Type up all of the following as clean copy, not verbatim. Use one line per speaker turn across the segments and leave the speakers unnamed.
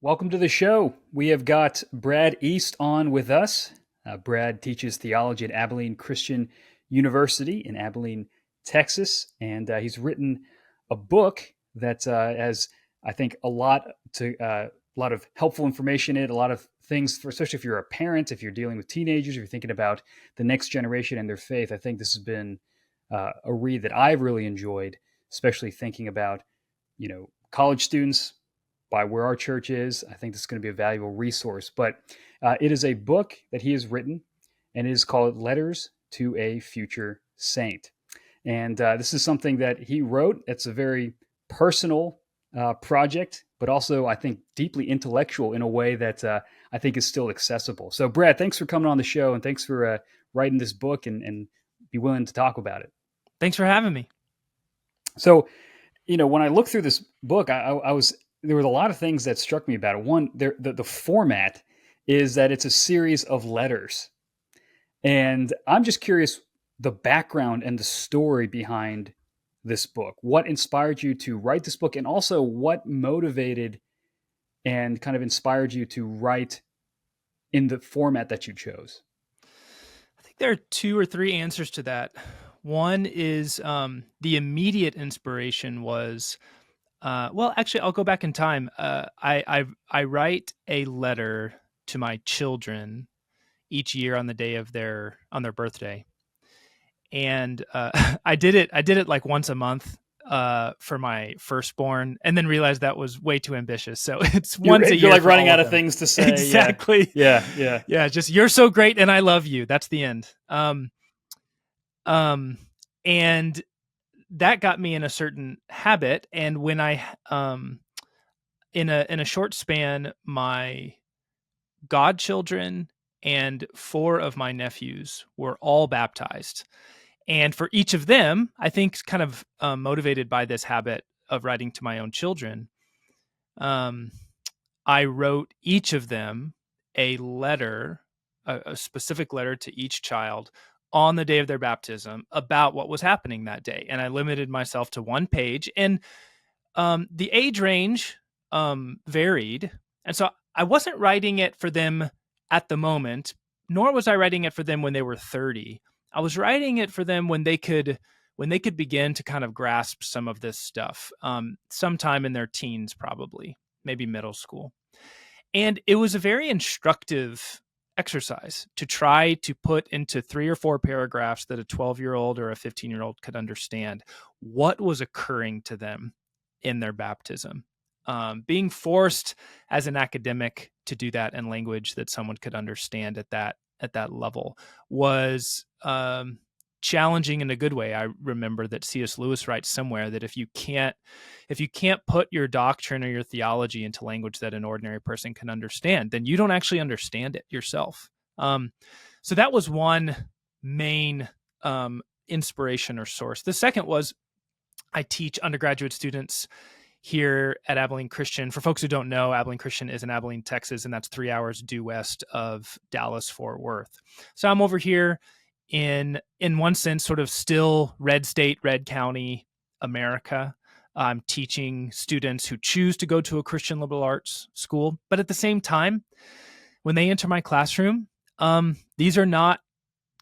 Welcome to the show. We have got Brad East on with us. Brad teaches theology at Abilene Christian University in Abilene, Texas, and he's written a book that has, I think, a lot of helpful information in it, a lot of things for, especially if you're a parent, if you're dealing with teenagers, if you're thinking about the next generation and their faith. I think this has been a read that I've really enjoyed, especially thinking about, college students by where our church is. I think this is going to be a valuable resource. But it is a book that he has written, and it is called Letters to a Future Saint. And this is something that he wrote. It's a very personal project, but also, I think, deeply intellectual in a way that I think is still accessible. So, Brad, thanks for coming on the show, and thanks for writing this book and be willing to talk about it.
Thanks for having me.
So, when I looked through this book, there were a lot of things that struck me about it. One, the format is that it's a series of letters. And I'm just curious the background and the story behind this book. What inspired you to write this book? And also what motivated and kind of inspired you to write in the format that you chose?
I think there are two or three answers to that. One is the immediate inspiration was, actually, I'll go back in time. I write a letter to my children each year on the day of their birthday, and I did it like once a month for my firstborn, and then realized that was way too ambitious. So it's once a year.
You're like
for
running
all
out
of
of
them.
things to say.
Exactly.
Yeah.
Just you're so great and I love you. That's the end. And that got me in a certain habit. And when I, in a short span, my godchildren and 4 of my nephews were all baptized. And for each of them, I think kind of motivated by this habit of writing to my own children, I wrote each of them a letter, a specific letter to each child on the day of their baptism about what was happening that day. And I limited myself to 1 page. And the age range varied. And so I wasn't writing it for them at the moment, nor was I writing it for them when they were 30. I was writing it for them when they could begin to kind of grasp some of this stuff, sometime in their teens, probably, maybe middle school. And it was a very instructive exercise to try to put into 3 or 4 paragraphs that a 12-year-old or a 15-year-old could understand what was occurring to them in their baptism. Being forced as an academic to do that in language that someone could understand at that level was challenging in a good way. I remember that C.S. Lewis writes somewhere that if you can't put your doctrine or your theology into language that an ordinary person can understand, then you don't actually understand it yourself. So that was one main inspiration or source. The second was I teach undergraduate students here at Abilene Christian. For folks who don't know, Abilene Christian is in Abilene, Texas, and that's 3 hours due west of Dallas-Fort Worth. So I'm over here in one sense, sort of still red state, red county America. I'm teaching students who choose to go to a Christian liberal arts school. But at the same time, when they enter my classroom, these are not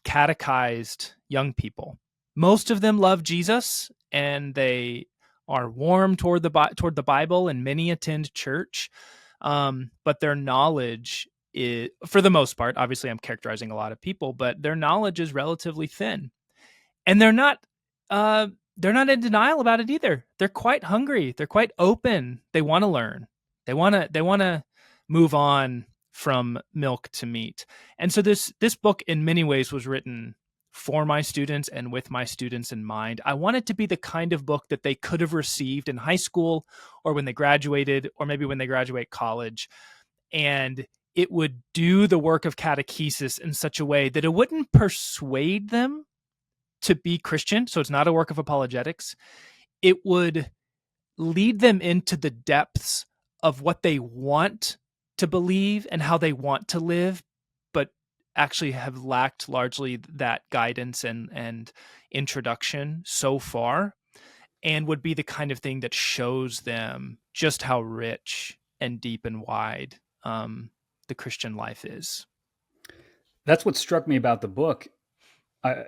catechized young people. Most of them love Jesus, and they are warm toward the Bible, and many attend church. But their knowledge is, for the most part, obviously I'm characterizing a lot of people, but their knowledge is relatively thin. And they're not in denial about it either. They're quite hungry. They're quite open. They want to learn. They want to move on from milk to meat. And so this book in many ways was written for my students and with my students in mind. I want it to be the kind of book that they could have received in high school or when they graduated, or maybe when they graduate college. And it would do the work of catechesis in such a way that it wouldn't persuade them to be Christian. So it's not a work of apologetics. It would lead them into the depths of what they want to believe and how they want to live, but actually have lacked largely that guidance and introduction so far, and would be the kind of thing that shows them just how rich and deep and wide the Christian life is.
That's what struck me about the book.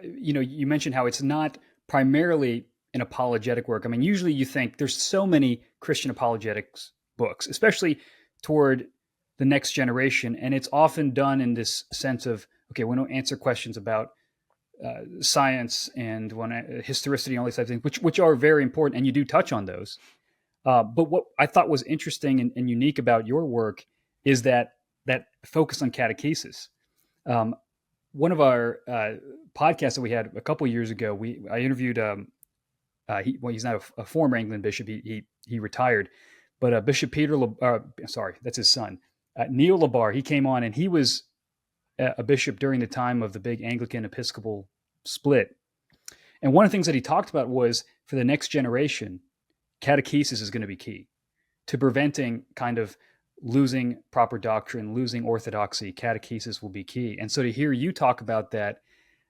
You mentioned how it's not primarily an apologetic work. I mean, usually you think there's so many Christian apologetics books, especially toward the next generation, and it's often done in this sense of, okay, we don't answer questions about science and historicity and all these types of things, which are very important, and you do touch on those. But what I thought was interesting and unique about your work is that focus on catechesis. One of our podcasts that we had a couple years ago, I interviewed. He's not a former Anglican bishop; he retired, but Bishop Peter. Sorry, that's his son, Neil Labar. He came on, and he was a bishop during the time of the big Anglican Episcopal split. And one of the things that he talked about was, for the next generation, catechesis is going to be key to preventing kind of losing proper doctrine, losing orthodoxy. Catechesis will be key. And so to hear you talk about that,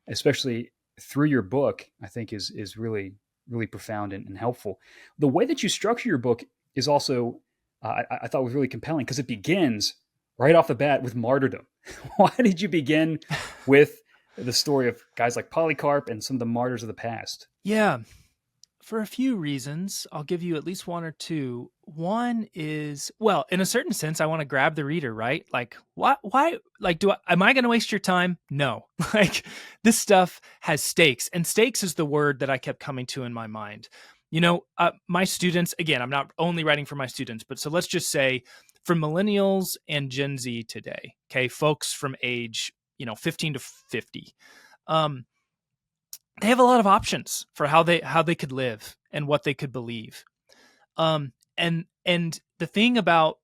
especially through your book, I think is really, really profound and helpful. The way that you structure your book is also, I thought was really compelling, because it begins right off the bat with martyrdom. Why did you begin with the story of guys like Polycarp and some of the martyrs of the past?
Yeah, for a few reasons. I'll give you at least one or two. One is, well, in a certain sense, I want to grab the reader, right? Like, why, like, am I going to waste your time? No. Like, this stuff has stakes, and stakes is the word that I kept coming to in my mind. My students, again, I'm not only writing for my students, but so let's just say for millennials and Gen Z today, okay, folks from age, 15 to 50, they have a lot of options for how they could live and what they could believe. And the thing about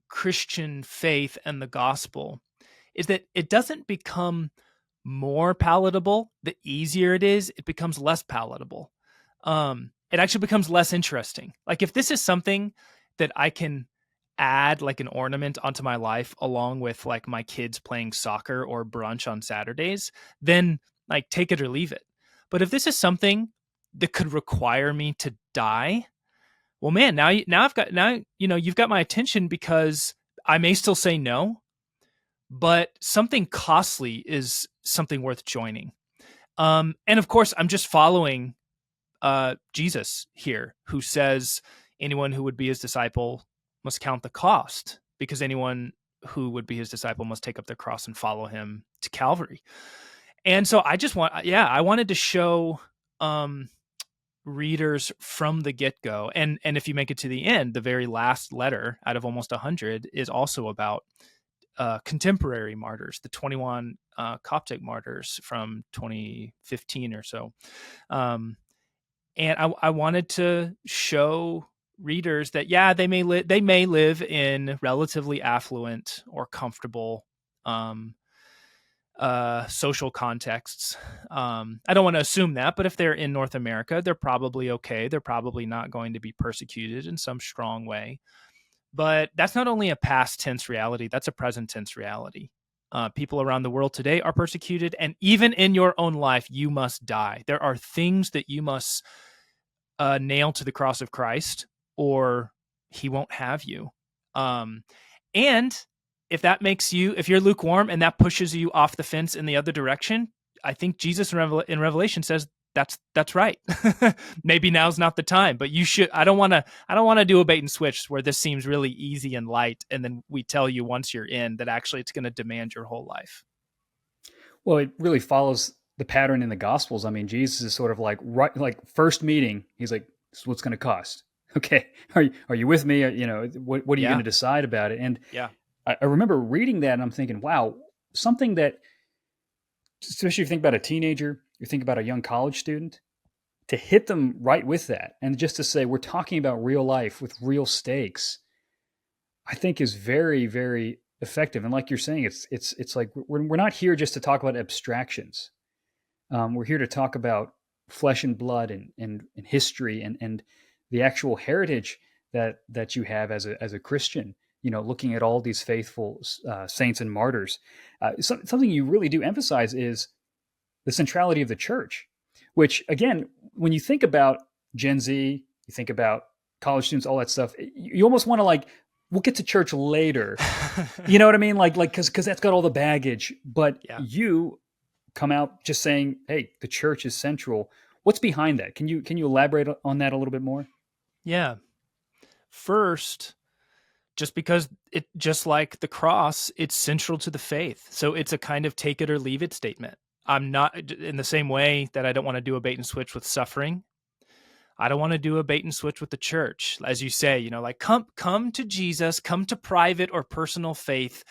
Christian faith and the gospel is that it doesn't become more palatable the easier it is. It becomes less palatable. It actually becomes less interesting. Like, if this is something that I can add like an ornament onto my life along with like my kids playing soccer or brunch on Saturdays, then like take it or leave it. But if this is something that could require me to die, well, man, you've got my attention, because I may still say no, but something costly is something worth joining. And of course, I'm just following Jesus here, who says anyone who would be his disciple must count the cost, because anyone who would be his disciple must take up their cross and follow him to Calvary. And so I wanted to show readers from the get-go, and if you make it to the end, the very last letter out of almost 100 is also about contemporary martyrs, the 21 Coptic martyrs from 2015 or so. And I wanted to show readers that, yeah, they may live in relatively affluent or comfortable social contexts. I don't want to assume that, but if they're in North America, they're probably okay. They're probably not going to be persecuted in some strong way. But that's not only a past tense reality, that's a present tense reality. People around the world today are persecuted, and even in your own life, you must die. There are things that you must nail to the cross of Christ, or he won't have you. And if you're lukewarm and that pushes you off the fence in the other direction, I think Jesus in Revelation says that's right. Maybe now's not the time, but you should. I don't want to do a bait and switch where this seems really easy and light, and then we tell you once you're in that actually it's going to demand your whole life.
Well, it really follows the pattern in the Gospels. I mean, Jesus is sort of like, right, like first meeting, he's like, "This is what's going to cost." Okay, are you with me? What are you going to decide about it? And
yeah,
I remember reading that, and I'm thinking, wow, something that, especially if you think about a teenager, you think about a young college student, to hit them right with that, and just to say we're talking about real life with real stakes, I think is very, very effective. And like you're saying, it's like we're not here just to talk about abstractions. We're here to talk about flesh and blood and history and the actual heritage that you have as a Christian. Looking at all these faithful saints and martyrs. Something you really do emphasize is the centrality of the church, which, again, when you think about Gen Z, you think about college students, all that stuff, you almost want to like we'll get to church later. You know what I mean? Like because that's got all the baggage. But
Yeah.
you come out just saying, "Hey, the church is central." What's behind that? Can you elaborate on that a little bit more?
Yeah. First, just because it, just like the cross, it's central to the faith. So it's a kind of take it or leave it statement. I'm not, in the same way that I don't want to do a bait and switch with suffering, I don't want to do a bait and switch with the church. As you say, like come to Jesus, come to private or personal faith,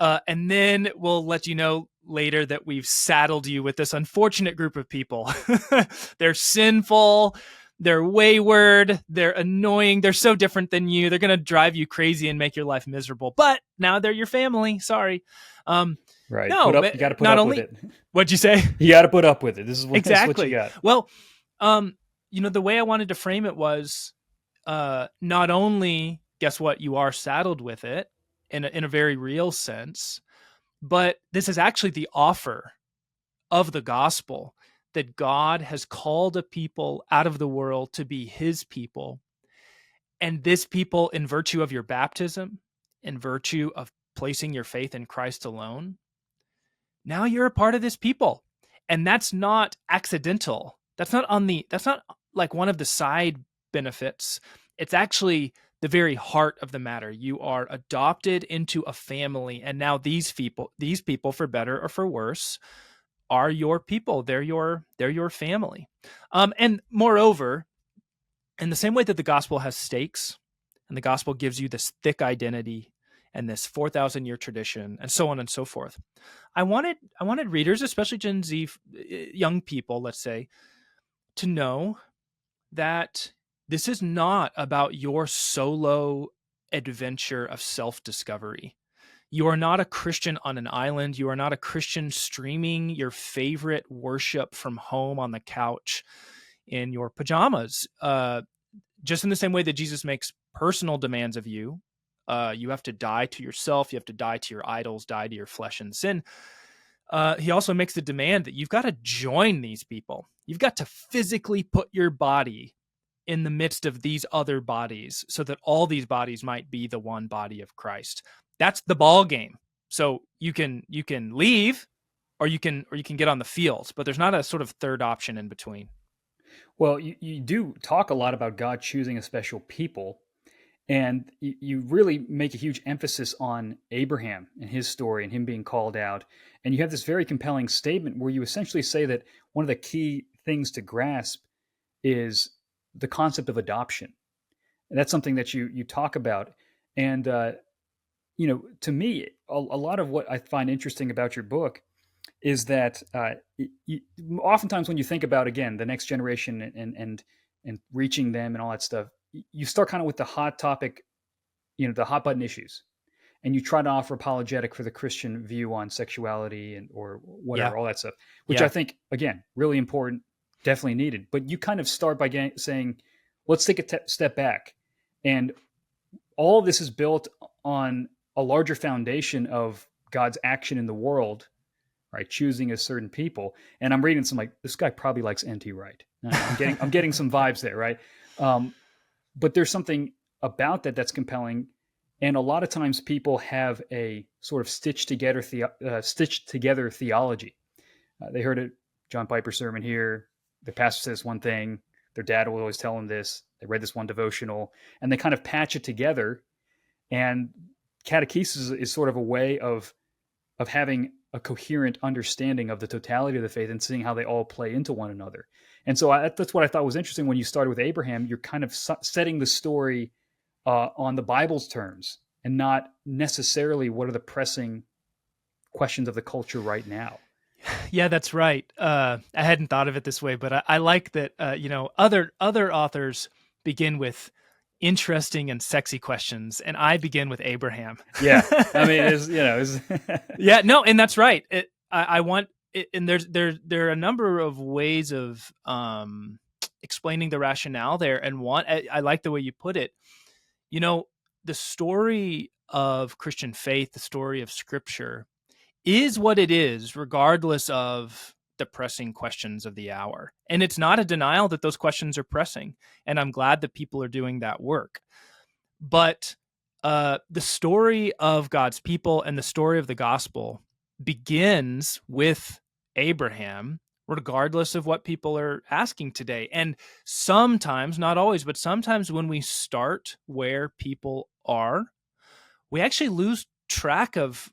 and then we'll let you know later that we've saddled you with this unfortunate group of people. They're sinful, they're wayward, they're annoying, they're so different than you. They're going to drive you crazy and make your life miserable. But now they're your family. Sorry.
Right.
No,
Put up.
but
You got to put
not
up with
only
it.
what'd you say?
You got to put up with it. This is what you
Exactly.
got.
Well, the way I wanted to frame it was, not only, guess what, you are saddled with it in a very real sense, but this is actually the offer of the gospel, that God has called a people out of the world to be his people. And this people, in virtue of your baptism, in virtue of placing your faith in Christ alone, now you're a part of this people. And that's not accidental. That's not like one of the side benefits. It's actually the very heart of the matter. You are adopted into a family, and now these people, for better or for worse, are your people. They're your family. And moreover, in the same way that the gospel has stakes, and the gospel gives you this thick identity and this 4,000-year tradition, and so on and so forth, I wanted readers, especially Gen Z young people, let's say, to know that this is not about your solo adventure of self-discovery. You are not a Christian on an island. You are not a Christian streaming your favorite worship from home on the couch in your pajamas. Just in the same way that Jesus makes personal demands of you, you have to die to yourself. You have to die to your idols, die to your flesh and sin. He also makes the demand that you've got to join these people. You've got to physically put your body in the midst of these other bodies so that all these bodies might be the one body of Christ. That's the ball game. So you can leave, or you can get on the field, but there's not a sort of third option in between.
Well, you do talk a lot about God choosing a special people, and you really make a huge emphasis on Abraham and his story and him being called out. And you have this very compelling statement where you essentially say that one of the key things to grasp is the concept of adoption. And that's something that you talk about. And to me, a lot of what I find interesting about your book is that you, oftentimes when you think about, again, the next generation and reaching them and all that stuff, you start kind of with the hot topic, the hot button issues, and you try to offer apologetic for the Christian view on sexuality and or
Yeah.
whatever, all that stuff, which
Yeah.
I think, again, really important, definitely needed. But you kind of start by saying, let's take a step back, and all this is built on a larger foundation of God's action in the world, right? Choosing a certain people. And I'm reading some, like, this guy probably likes N.T. Wright. I'm getting some vibes there, right? But there's something about that that's compelling. And a lot of times people have a sort of stitched together theology. They heard a John Piper sermon here. The pastor says one thing. Their dad will always tell them this. They read this one devotional, and they kind of patch it together. And catechesis is sort of a way of having a coherent understanding of the totality of the faith and seeing how they all play into one another. And so that's what I thought was interesting when you started with Abraham. You're kind of setting the story on the Bible's terms and not necessarily what are the pressing questions of the culture right now.
Yeah, that's right. I hadn't thought of it this way, but I like that. Other authors begin with interesting and sexy questions, and I begin with Abraham.
Yeah, I mean,
Yeah, no, and that's right. I want it, and there are a number of ways of explaining the rationale there, and I like the way you put it. The story of Christian faith, the story of Scripture, is what it is, regardless of the pressing questions of the hour. And it's not a denial that those questions are pressing. And I'm glad that people are doing that work. But the story of God's people and the story of the gospel begins with Abraham, regardless of what people are asking today. And sometimes, not always, but sometimes when we start where people are, we actually lose track of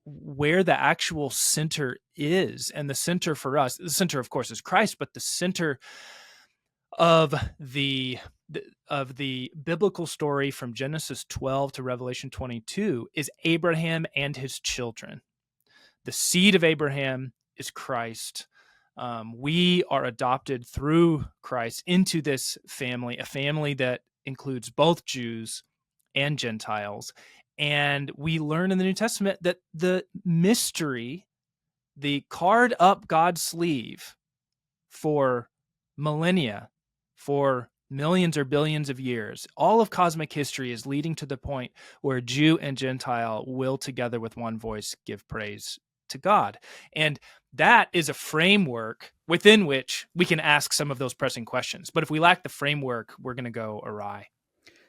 where the actual center is. And the center for us, the center, of course, is Christ, but the center of the biblical story from Genesis 12 to Revelation 22 is Abraham and his children. The seed of Abraham is Christ. We are adopted through Christ into this family, a family that includes both Jews and Gentiles. And we learn in the New Testament that the mystery, the card up God's sleeve for millennia, for millions or billions of years, all of cosmic history is leading to the point where Jew and Gentile will together with one voice give praise to God. And that is a framework within which we can ask some of those pressing questions. But if we lack the framework, we're going to go awry.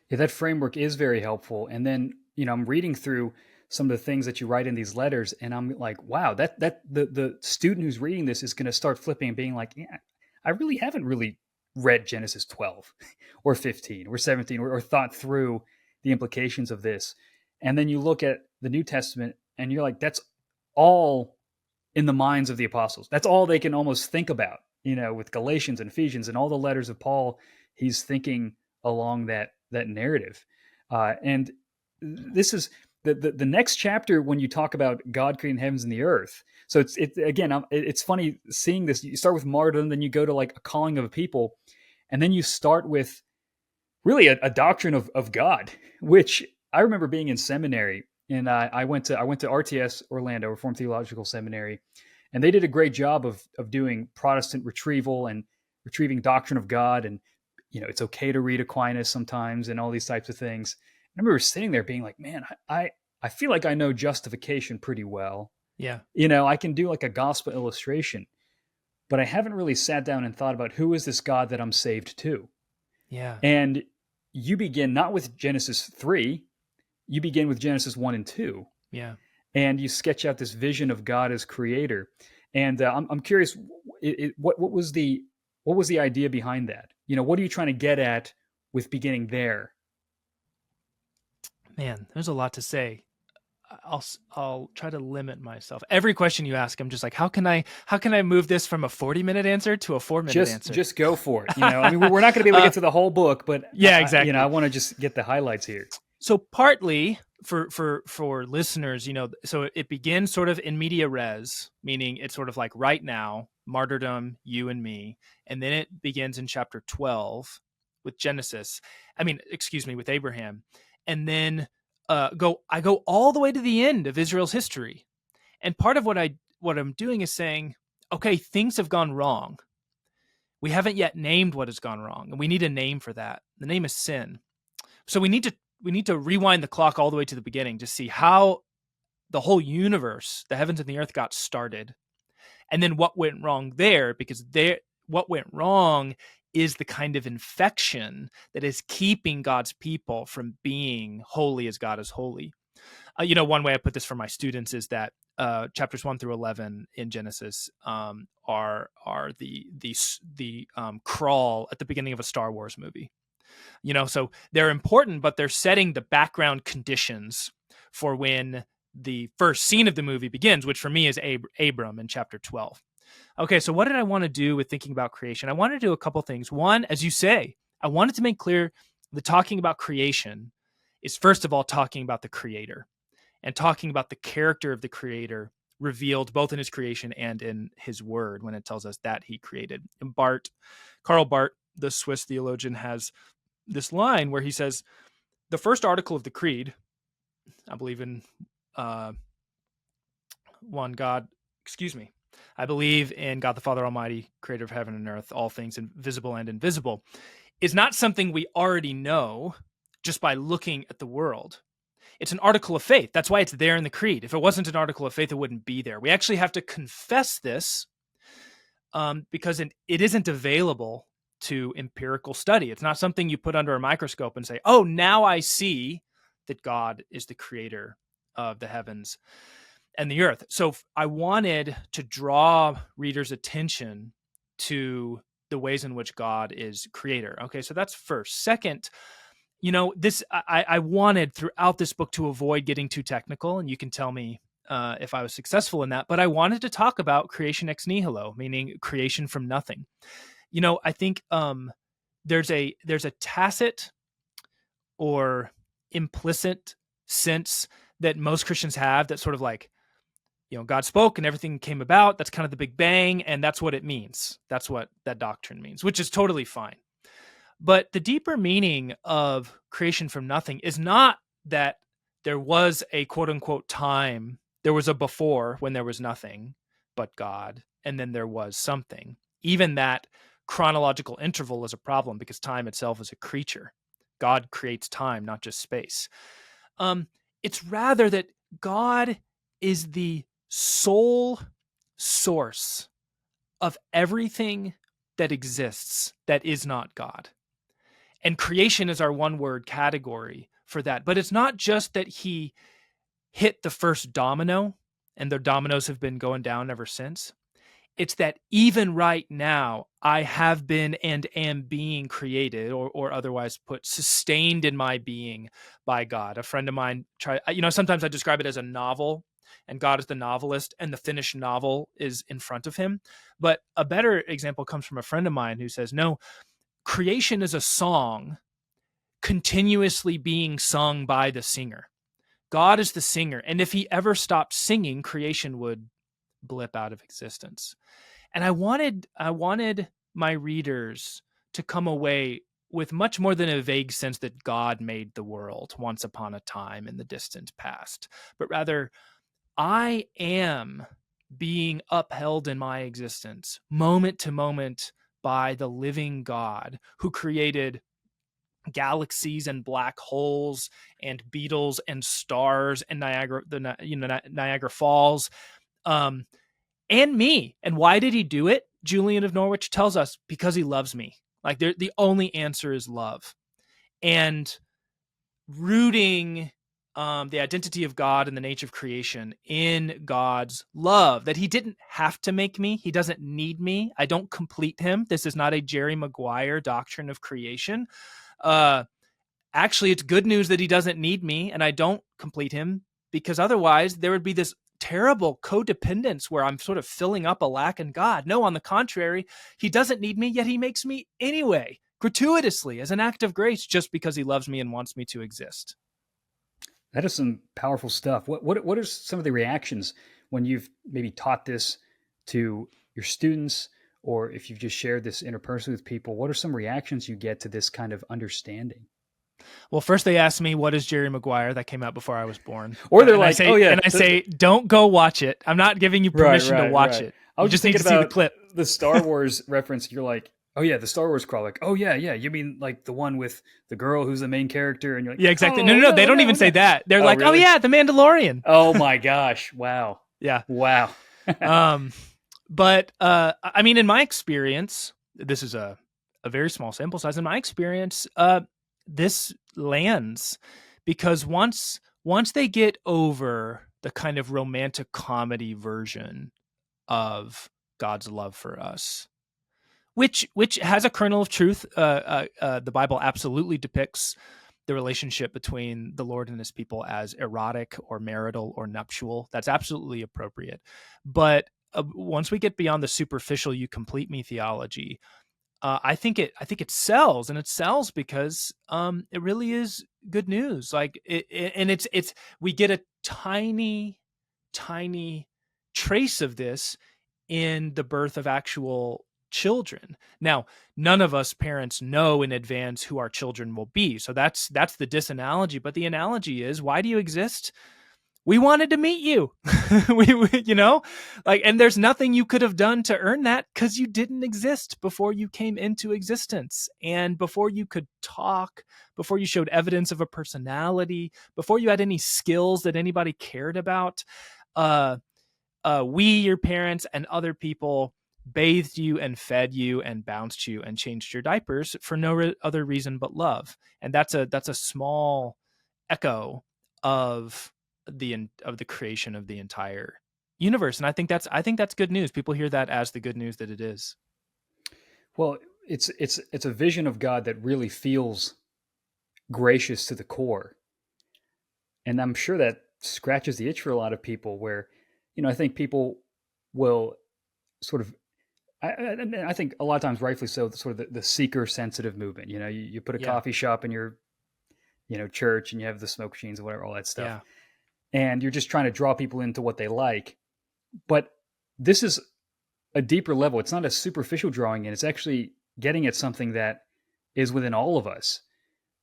Yeah, that framework is very helpful. And then, I'm reading through some of the things that you write in these letters, and I'm like, wow, that the student who's reading this is going to start flipping and being like, yeah, I really haven't really read Genesis 12 or 15 or 17 or thought through the implications of this. And then you look at the New Testament and you're like, that's all in the minds of the apostles. That's all they can almost think about, with Galatians and Ephesians and all the letters of Paul. He's thinking along that narrative. And this is the next chapter when you talk about God creating heavens and the earth. So it's funny seeing this. You start with martyrdom, then you go to like a calling of a people, and then you start with really a doctrine of God, which I remember being in seminary, and I went to RTS Orlando, Reformed Theological Seminary, and they did a great job of doing Protestant retrieval and retrieving doctrine of God, and it's okay to read Aquinas sometimes, and all these types of things. I remember sitting there being like, man, I feel like I know justification pretty well.
Yeah.
I can do like a gospel illustration, but I haven't really sat down and thought about who is this God that I'm saved to.
Yeah.
And you begin not with Genesis 3, you begin with Genesis 1 and 2.
Yeah.
And you sketch out this vision of God as creator. And I'm curious, what was the idea behind that? What are you trying to get at with beginning there?
Man, there's a lot to say. I'll try to limit myself. Every question you ask, I'm just like, how can I move this from a 40-minute answer to a 4-minute answer?
Just go for it. I mean, we're not going to be able to get to the whole book, but
yeah, exactly.
I want to just get the highlights here.
So partly for listeners, so it begins sort of in media res, meaning it's sort of like right now, martyrdom, you and me, and then it begins in chapter 12 with with Abraham, and then I go all the way to the end of Israel's history. And part of what I'm doing is saying, okay, things have gone wrong. We haven't yet named what has gone wrong, and we need a name for that. The name is sin. So we need to rewind the clock all the way to the beginning to see how the whole universe, the heavens and the earth, got started. And then what went wrong there, because what went wrong is the kind of infection that is keeping God's people from being holy as God is holy. One way I put this for my students is that chapters 1 through 11 in Genesis are the crawl at the beginning of a Star Wars movie. So they're important, but they're setting the background conditions for when the first scene of the movie begins, which for me is Abram in chapter 12. Okay, so what did I want to do with thinking about creation? I wanted to do a couple things. One, as you say, I wanted to make clear that talking about creation is first of all talking about the creator and talking about the character of the creator revealed both in his creation and in his word when it tells us that he created. And Karl Barth, the Swiss theologian, has this line where he says, the first article of the creed, I believe in one God, I believe in God the Father Almighty, creator of heaven and earth, all things visible and invisible, is not something we already know just by looking at the world. It's an article of faith. That's why it's there in the creed. If it wasn't an article of faith, it wouldn't be there. We actually have to confess this because it isn't available to empirical study. It's not something you put under a microscope and say, oh, now I see that God is the creator of the heavens and the earth. So I wanted to draw readers' attention to the ways in which God is creator. Okay, so that's first. Second, I wanted throughout this book to avoid getting too technical, and you can tell me if I was successful in that, but I wanted to talk about creation ex nihilo, meaning creation from nothing. I think there's a tacit or implicit sense that most Christians have that sort of like, God spoke and everything came about. That's kind of the Big Bang, and that's what it means. That's what that doctrine means, which is totally fine. But the deeper meaning of creation from nothing is not that there was a quote unquote time, there was a before when there was nothing but God, and then there was something. Even that chronological interval is a problem because time itself is a creature. God creates time, not just space. It's rather that God is the sole source of everything that exists that is not God. And creation is our one-word category for that. But it's not just that he hit the first domino and the dominoes have been going down ever since. It's that even right now, I have been and am being created, or otherwise put, sustained in my being by God. A friend of mine sometimes I describe it as a novel, and God is the novelist, and the finished novel is in front of him. But a better example comes from a friend of mine who says, no, creation is a song continuously being sung by the singer. God is the singer. And if he ever stopped singing, creation would blip out of existence. And I wanted my readers to come away with much more than a vague sense that God made the world once upon a time in the distant past, but rather I am being upheld in my existence moment to moment by the living God who created galaxies and black holes and beetles and stars and Niagara Falls, and me. And why did he do it? Julian of Norwich tells us, because he loves me. Like the only answer is love. And rooting the identity of God and the nature of creation in God's love, that he didn't have to make me. He doesn't need me. I don't complete him. This is not a Jerry Maguire doctrine of creation. Actually, it's good news that he doesn't need me and I don't complete him, because otherwise there would be this terrible codependence where I'm sort of filling up a lack in God. No, on the contrary, he doesn't need me, yet he makes me anyway, gratuitously, as an act of grace, just because he loves me and wants me to exist.
That is some powerful stuff. What are some of the reactions when you've maybe taught this to your students, or if you've just shared this interpersonally with people? What are some reactions you get to this kind of understanding?
Well, first they asked me, what is Jerry Maguire? That came out before I was born.
Or they're like, oh yeah.
And I say, don't go watch it. I'm not giving you permission to watch it.
I was just thinking
about see the clip.
The Star Wars reference. You're like, oh yeah, the Star Wars crawl. Like, oh yeah. You mean like the one with the girl who's the main character? And you're like,
yeah, exactly. No. They don't even say that. They're like, really? Oh yeah, the Mandalorian.
Oh my gosh. Wow.
Yeah.
Wow.
But I mean, in my experience, this is a very small sample size. In my experience, this lands, because once they get over the kind of romantic comedy version of God's love for us, which has a kernel of truth, the Bible absolutely depicts the relationship between the Lord and his people as erotic or marital or nuptial. That's absolutely appropriate. But once we get beyond the superficial "you complete me" theology, I think it sells, and it sells because it really is good news. Like it's we get a tiny trace of this in the birth of actual children. Now, none of us parents know in advance who our children will be, so that's the disanalogy. But the analogy is, why do you exist? We wanted to meet you. And there's nothing you could have done to earn that, because you didn't exist before you came into existence. And before you could talk, before you showed evidence of a personality, before you had any skills that anybody cared about, we, your parents and other people, bathed you and fed you and bounced you and changed your diapers for no other reason but love. And that's a small echo of the creation of the entire universe. And I think that's good news. People hear that as the good news that it is.
Well, it's a vision of God that really feels gracious to the core. And I'm sure that scratches the itch for a lot of people where, I think people will sort of, I think a lot of times rightfully so, sort of the seeker sensitive movement. You put a
Yeah.
coffee shop in your, church, and you have the smoke machines and whatever, all that stuff.
Yeah.
And you're just trying to draw people into what they like. But this is a deeper level. It's not a superficial drawing in. It's actually getting at something that is within all of us.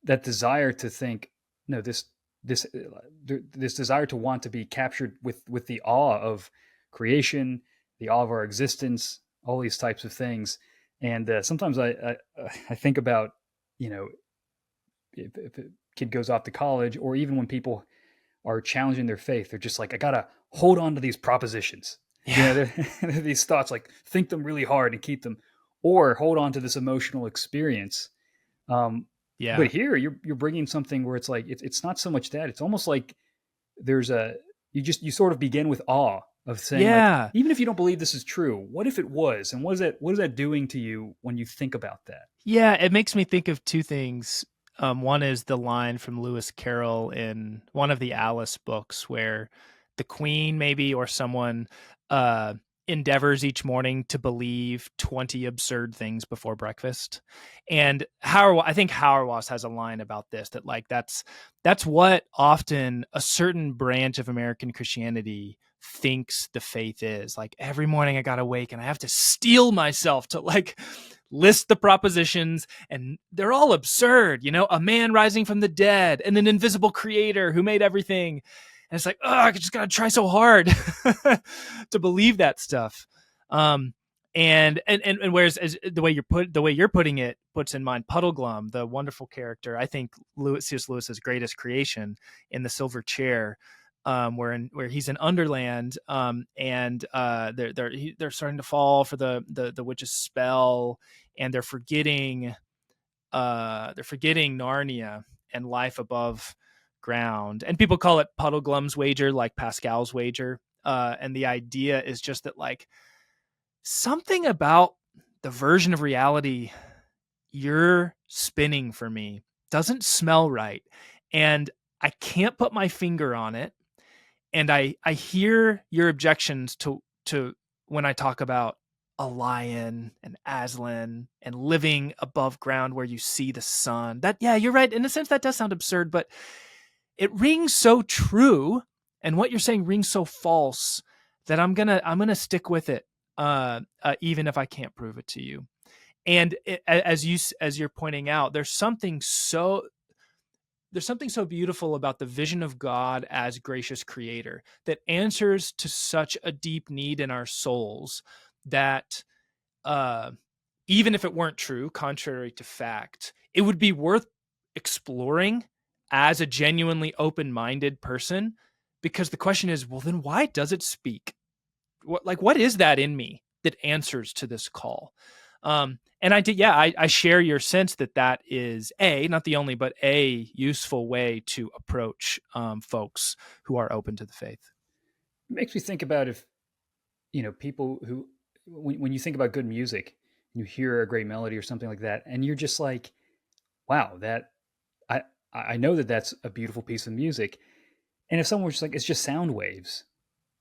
That desire to think, no, this desire to want to be captured with the awe of creation, the awe of our existence, all these types of things. And sometimes I think about, if a kid goes off to college, or even when people are challenging their faith, they're just like, I gotta hold on to these propositions.
Yeah.
These thoughts, like think them really hard and keep them, or hold on to this emotional experience.
Yeah.
But here you're bringing something where it's like it's not so much that, it's almost like you sort of begin with awe of saying, like,
Yeah.
even if you don't believe this is true, what if it was, and what is that doing to you when you think about that?
Yeah, it makes me think of two things. One is the line from Lewis Carroll in one of the Alice books where the queen, maybe, or someone endeavors each morning to believe 20 absurd things before breakfast. And I think Hauerwas has a line about this, that like that's what often a certain branch of American Christianity thinks the faith is. Like, every morning I gotta wake and I have to steel myself to like list the propositions, and they're all absurd. A man rising from the dead, and an invisible creator who made everything. And it's like, oh, I just gotta try so hard to believe that stuff. And whereas, as the way you're putting it puts in mind Puddleglum, the wonderful character, I think C.S. Lewis's greatest creation, in The Silver Chair, where he's in Underland, and they're starting to fall for the witch's spell, and they're forgetting Narnia and life above ground, and people call it Puddleglum's wager, like Pascal's wager. And the idea is just that, like, something about the version of reality you're spinning for me doesn't smell right, and I can't put my finger on it. And I hear your objections to when I talk about a lion and Aslan and living above ground where you see the sun. That, yeah, you're right. In a sense, that does sound absurd, but it rings so true, and what you're saying rings so false, that I'm gonna stick with it, even if I can't prove it to you. And as you're pointing out, there's something so beautiful about the vision of God as gracious creator that answers to such a deep need in our souls, that even if it weren't true, contrary to fact, it would be worth exploring as a genuinely open-minded person, because the question is, well, then why does it speak? What is that in me that answers to this call? And I share your sense that is not the only, but a useful way to approach folks who are open to the faith.
It makes me think about, if people who, when you think about good music, you hear a great melody or something like that, and you're just like, wow, that I know that that's a beautiful piece of music. And if someone was just like, it's just sound waves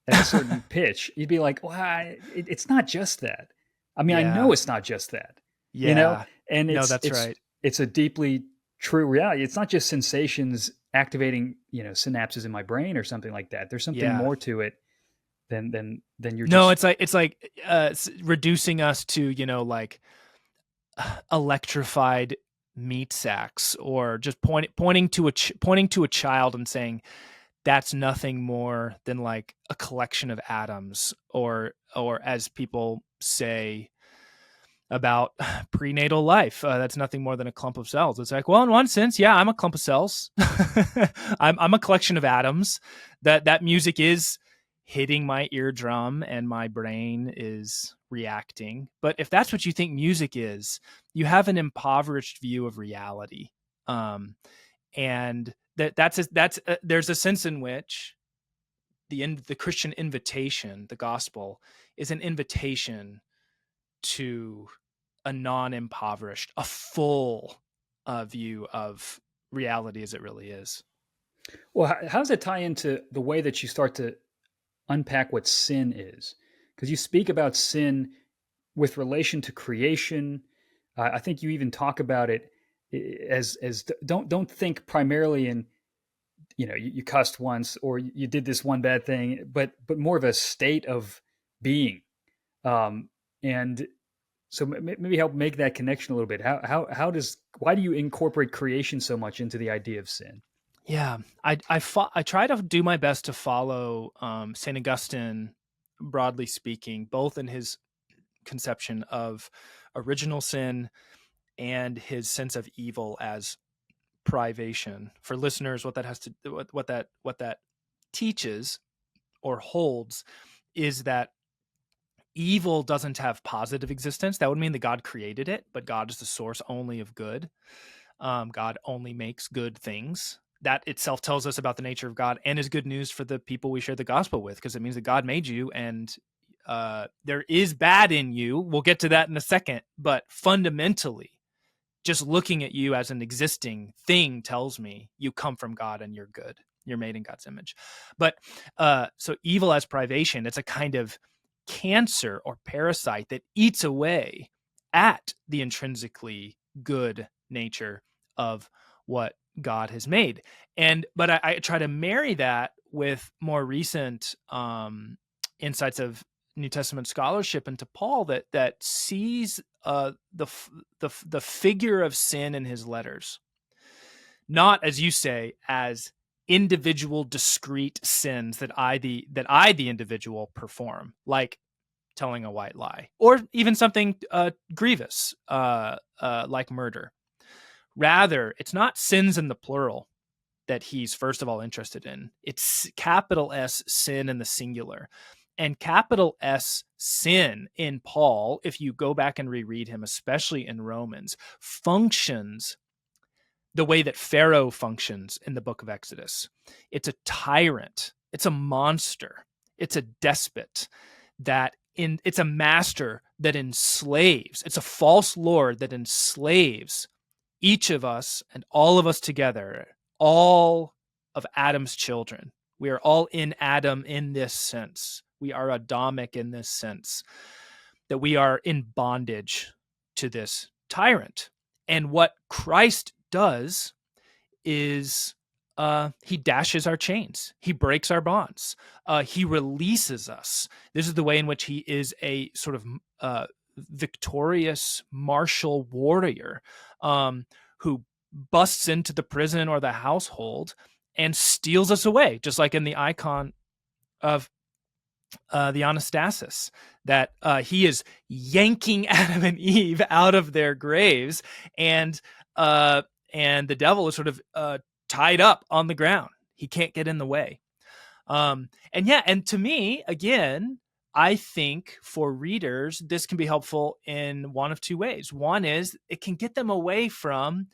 at a certain pitch, you'd be like, well, it's not just that. I mean, I know
Yeah.
it's not just that,
Yeah.
and
No, that's right.
it's a deeply true reality. It's not just sensations activating, synapses in my brain or something like that. There's something
Yeah.
more to it than you're
No,
just.
it's like reducing us to, like electrified meat sacks, or just pointing to a child and saying, that's nothing more than like a collection of atoms, or as people say about prenatal life, that's nothing more than a clump of cells. It's like, well, in one sense, yeah, I'm a clump of cells. I'm a collection of atoms. That music is hitting my eardrum and my brain is reacting. But if that's what you think music is, you have an impoverished view of reality. And there's a sense in which the Christian invitation, the gospel, is an invitation to a non-impoverished, a full view of reality as it really is.
Well, how does that tie into the way that you start to unpack what sin is? Because you speak about sin with relation to creation. I think you even talk about it as don't think primarily in, you cussed once or you did this one bad thing, but more of a state of being. And so maybe help make that connection a little bit. Why do you incorporate creation so much into the idea of sin?
Yeah, I try to do my best to follow Saint Augustine, broadly speaking, both in his conception of original sin and his sense of evil as privation. For listeners, what that has to what that teaches or holds is that evil doesn't have positive existence. That would mean that God created it, but God is the source only of good. God only makes good things. That itself tells us about the nature of God and is good news for the people we share the gospel with, because it means that God made you and there is bad in you. We'll get to that in a second. But fundamentally, just looking at you as an existing thing tells me you come from God and you're good. You're made in God's image. But so evil as privation, it's a kind of cancer or parasite that eats away at the intrinsically good nature of what God has made. But I try to marry that with more recent insights of New Testament scholarship into Paul that sees the figure of sin in his letters, not, as you say, as individual discrete sins that I the individual perform, like telling a white lie, or even something grievous like murder. Rather, it's not sins in the plural that he's first of all interested in. It's capital S sin in the singular. And capital S sin in Paul, if you go back and reread him, especially in Romans, functions the way that Pharaoh functions in the book of Exodus. It's a tyrant. It's a monster. It's a despot it's a master that enslaves. It's a false lord that enslaves each of us and all of us together, all of Adam's children. We are all in Adam in this sense. We are Adamic in this sense, that we are in bondage to this tyrant. And what Christ does is he dashes our chains. He breaks our bonds. He releases us. This is the way in which he is a sort of victorious martial warrior who busts into the prison or the household and steals us away, just like in the icon of the Anastasis, that he is yanking Adam and Eve out of their graves, and the devil is sort of tied up on the ground. He can't get in the way. And to me, again, I think for readers, this can be helpful in one of two ways. One is it can get them away from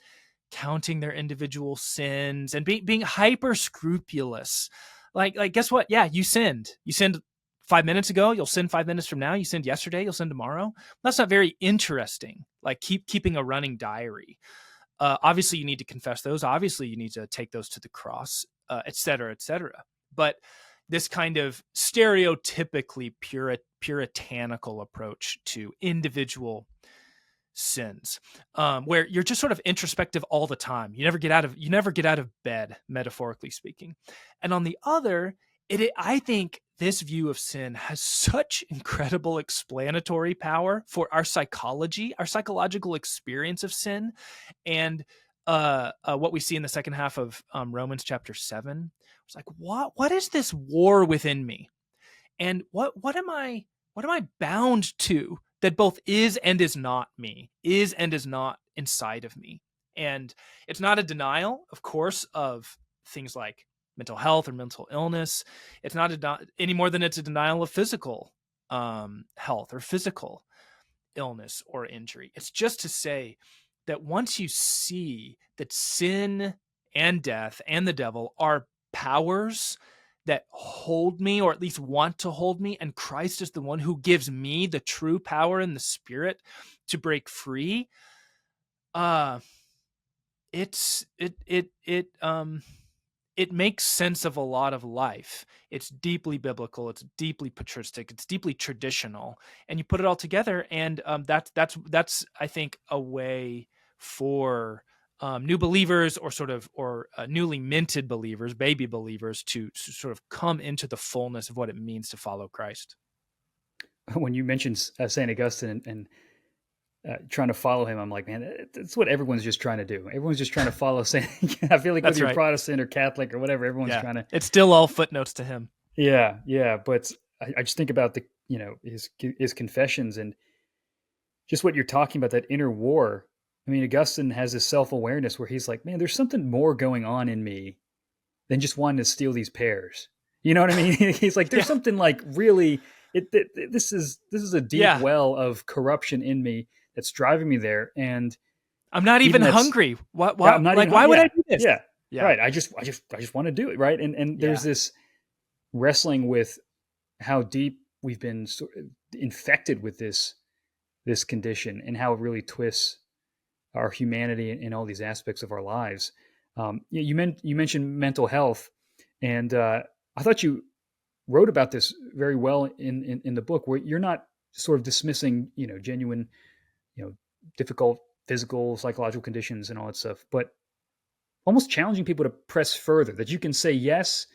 counting their individual sins and being hyper scrupulous. Like, guess what? Yeah, you sinned. You sinned 5 minutes ago. You'll sin 5 minutes from now. You sinned yesterday. You'll sin tomorrow. That's not very interesting. Like keeping a running diary. Obviously, you need to confess those. Obviously, you need to take those to the cross, et cetera, et cetera. But this kind of stereotypically puritanical approach to individual sins, where you're just sort of introspective all the time. You never get out of bed, metaphorically speaking. And on the other, I think this view of sin has such incredible explanatory power for our psychology, our psychological experience of sin, and what we see in the second half of Romans chapter 7. It's like, what is this war within me, and what am I bound to that both is and is not me, is and is not inside of me? And it's not a denial, of course, of things like mental health or mental illness. It's not any more than it's a denial of physical health or physical illness or injury. It's just to say that once you see that sin and death and the devil are powers that hold me, or at least want to hold me, and Christ is the one who gives me the true power in the Spirit to break free, it's it makes sense of a lot of life. It's deeply biblical, it's deeply patristic, it's deeply traditional, and you put it all together, and that's I think a way for new believers, or newly minted believers, baby believers, to sort of come into the fullness of what it means to follow Christ.
When you mentioned Saint Augustine and trying to follow him, I'm like, man, that's what everyone's just trying to do. Everyone's just trying to follow Saint. I feel like
That's
whether you're
right.
Protestant or Catholic or whatever, everyone's
Yeah,
trying to.
it's still all footnotes to him.
Yeah. But I just think about his confessions and just what you're talking about, that inner war. I mean, Augustine has this self awareness where he's like, man, there's something more going on in me than just wanting to steal these pears. You know what I mean? He's like, there's
Yeah.
something like really. This is a deep
Yeah.
well of corruption in me that's driving me there, and
I'm not even
that's
hungry. What?
I'm not
Like,
even.
why would
Yeah,
I do this?
yeah,
Yeah.
right. I just want to do it, right. And there's
Yeah.
this wrestling with how deep we've been infected with this condition, and how it really twists our humanity in all these aspects of our lives. You mentioned mental health, and I thought you wrote about this very well in the book, where you're not sort of dismissing genuine difficult physical psychological conditions and all that stuff, but almost challenging people to press further, that you can say yes,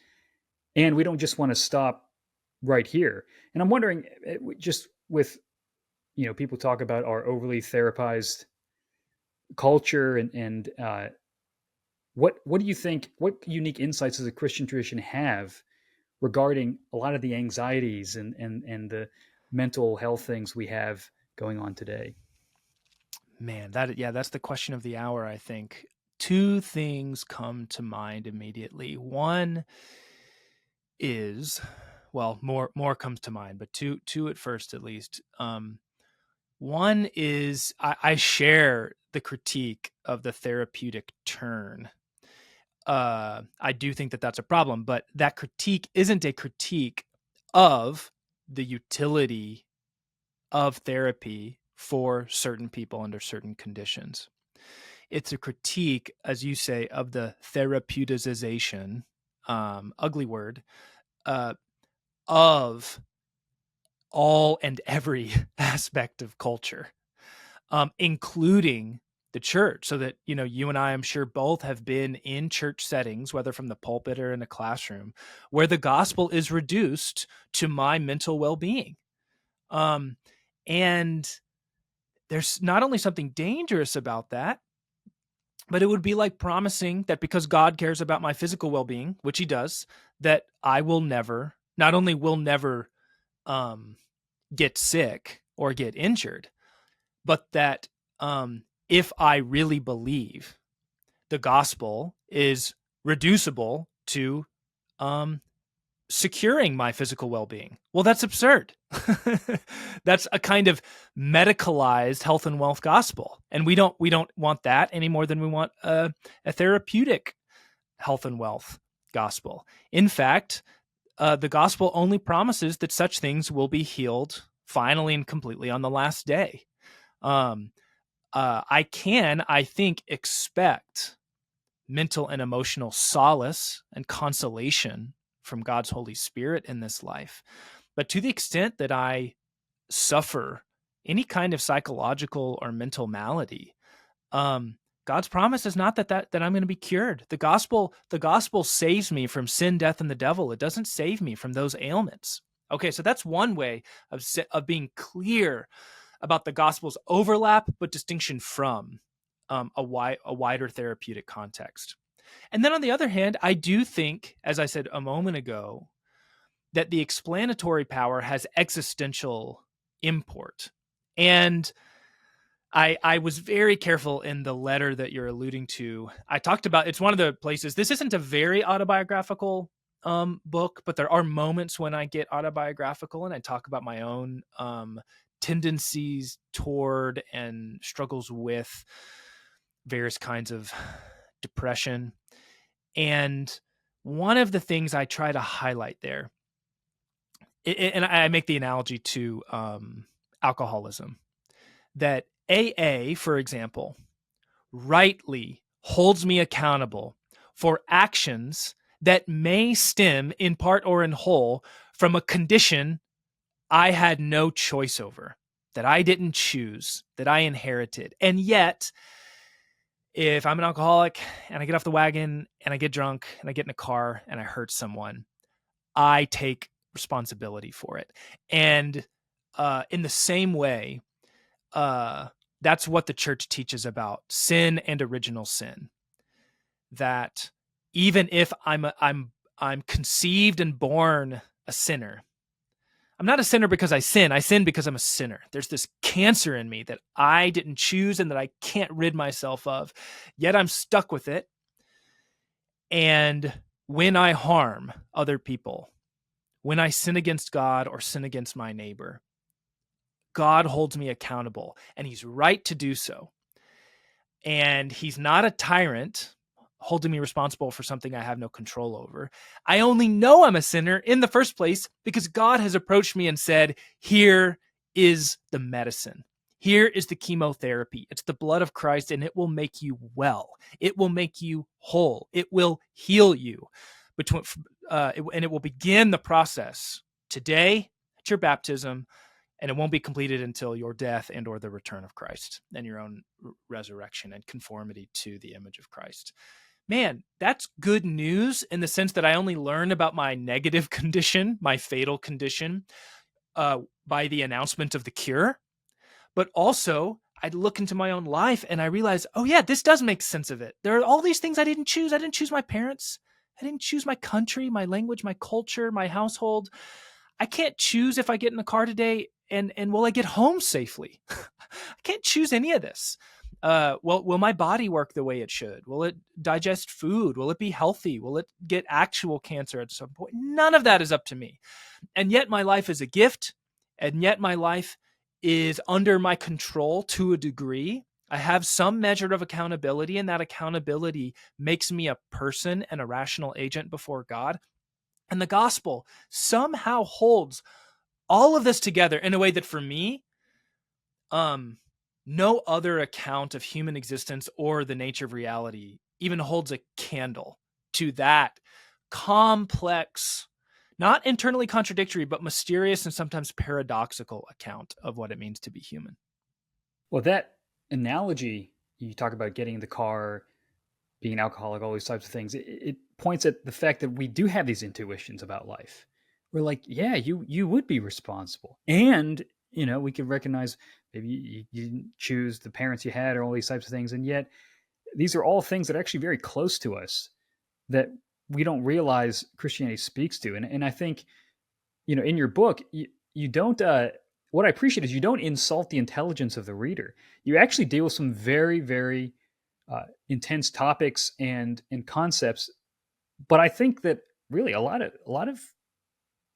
and we don't just want to stop right here. And I'm wondering, just with people talk about our overly therapized culture, and what do you think, what unique insights does the Christian tradition have regarding a lot of the anxieties and the mental health things we have going on today?
Man, that's the question of the hour, I think. Two things come to mind immediately. One is, well, more comes to mind, but two at first, at least. One is, I share the critique of the therapeutic turn. I do think that that's a problem, but that critique isn't a critique of the utility of therapy for certain people under certain conditions. It's a critique, as you say, of the therapeuticization, ugly word, of all and every aspect of culture, including the church. So that, you and I, I'm sure, both have been in church settings, whether from the pulpit or in a classroom, where the gospel is reduced to my mental well-being. And there's not only something dangerous about that, but it would be like promising that because God cares about my physical well-being, which he does, that I will never, not only will never get sick or get injured, but that if I really believe the gospel is reducible to securing my physical well-being. Well, that's absurd. That's a kind of medicalized health and wealth gospel, and we don't want that any more than we want a therapeutic health and wealth gospel. In fact, the gospel only promises that such things will be healed finally and completely on the last day. I think, expect mental and emotional solace and consolation from God's Holy Spirit in this life. But to the extent that I suffer any kind of psychological or mental malady, God's promise is not that I'm going to be cured. The gospel saves me from sin, death, and the devil. It doesn't save me from those ailments. Okay, so that's one way of being clear about the gospel's overlap but distinction from a wider therapeutic context. And then on the other hand, I do think, as I said a moment ago, that the explanatory power has existential import. And I was very careful in the letter that you're alluding to. I talked about, it's one of the places, this isn't a very autobiographical book, but there are moments when I get autobiographical and I talk about my own tendencies toward and struggles with various kinds of depression. And one of the things I try to highlight there, and I make the analogy to alcoholism, that AA, for example, rightly holds me accountable for actions that may stem in part or in whole from a condition I had no choice over, that I didn't choose, that I inherited. And yet, if I'm an alcoholic and I get off the wagon and I get drunk and I get in a car and I hurt someone, I take responsibility for it. And in the same way, that's what the church teaches about sin and original sin. That even if I'm conceived and born a sinner, I'm not a sinner because I sin because I'm a sinner. There's this cancer in me that I didn't choose and that I can't rid myself of, yet I'm stuck with it. And when I harm other people, when I sin against God or sin against my neighbor, God holds me accountable, and he's right to do so. And he's not a tyrant holding me responsible for something I have no control over. I only know I'm a sinner in the first place because God has approached me and said, here is the medicine. Here is the chemotherapy. It's the blood of Christ, and it will make you well. It will make you whole. It will heal you. And it will begin the process today at your baptism, and it won't be completed until your death and or the return of Christ and your own resurrection and conformity to the image of Christ. Man, that's good news in the sense that I only learn about my negative condition, my fatal condition, by the announcement of the cure. But also, I look into my own life and I realize, oh yeah, this does make sense of it. There are all these things I didn't choose. I didn't choose my parents. I didn't choose my country, my language, my culture, my household. I can't choose if I get in the car today and will I get home safely? I can't choose any of this. Will my body work the way it should? Will it digest food? Will it be healthy? Will it get actual cancer at some point? None of that is up to me. And yet my life is a gift. And yet my life is under my control to a degree. I have some measure of accountability, and that accountability makes me a person and a rational agent before God. And the gospel somehow holds all of this together in a way that for me, no other account of human existence or the nature of reality even holds a candle to that complex, not internally contradictory, but mysterious and sometimes paradoxical account of what it means to be human.
Well, that analogy, you talk about getting in the car, being an alcoholic, all these types of things, it points at the fact that we do have these intuitions about life. We're like, yeah, you would be responsible. And, we can recognize maybe you didn't choose the parents you had or all these types of things. And yet these are all things that are actually very close to us that we don't realize Christianity speaks to. And I think, in your book, you don't, what I appreciate is you don't insult the intelligence of the reader. You actually deal with some very, very intense topics and concepts. But I think that really a lot of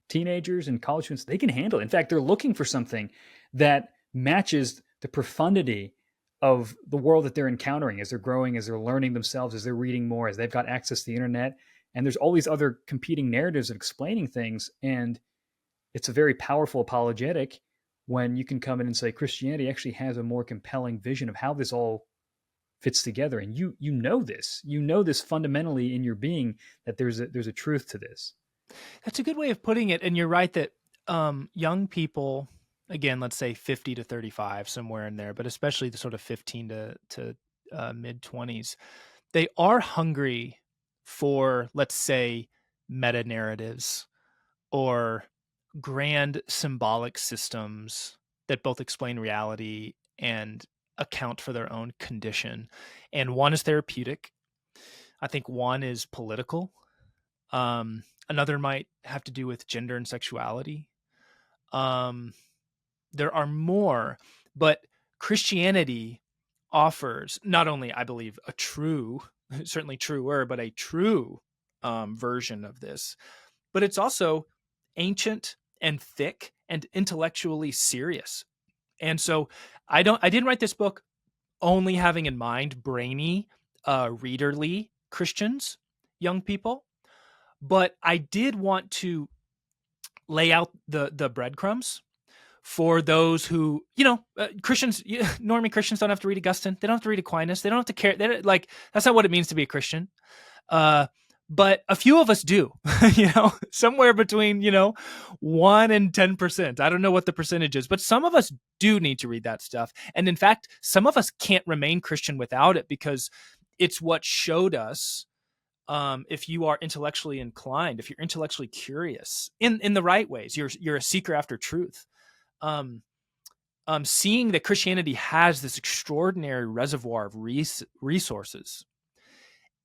teenagers and college students, they can handle it. In fact, they're looking for something that matches the profundity of the world that they're encountering as they're growing, as they're learning themselves, as they're reading more, as they've got access to the internet. And there's all these other competing narratives of explaining things. And it's a very powerful apologetic when you can come in and say Christianity actually has a more compelling vision of how this all fits together. And you know this fundamentally in your being, that there's a truth to this.
That's a good way of putting it. And you're right that young people, again, let's say 50 to 35, somewhere in there, but especially the sort of 15 to mid 20s, they are hungry for, let's say, meta narratives or grand symbolic systems that both explain reality and account for their own condition. And one is therapeutic. I think one is political. Another might have to do with gender and sexuality. There are more, but Christianity offers not only, I believe, a true, certainly truer, but a true version of this, but it's also ancient and thick and intellectually serious. And so I didn't write this book only having in mind brainy, readerly Christians, young people, but I did want to lay out the breadcrumbs for those who, Christians, normie Christians don't have to read Augustine. They don't have to read Aquinas. They don't have to care. That's not what it means to be a Christian. But a few of us do, somewhere between, 1 and 10%. I don't know what the percentage is, but some of us do need to read that stuff. And in fact, some of us can't remain Christian without it, because it's what showed us, if you are intellectually inclined, if you're intellectually curious in the right ways, you're a seeker after truth. Seeing that Christianity has this extraordinary reservoir of resources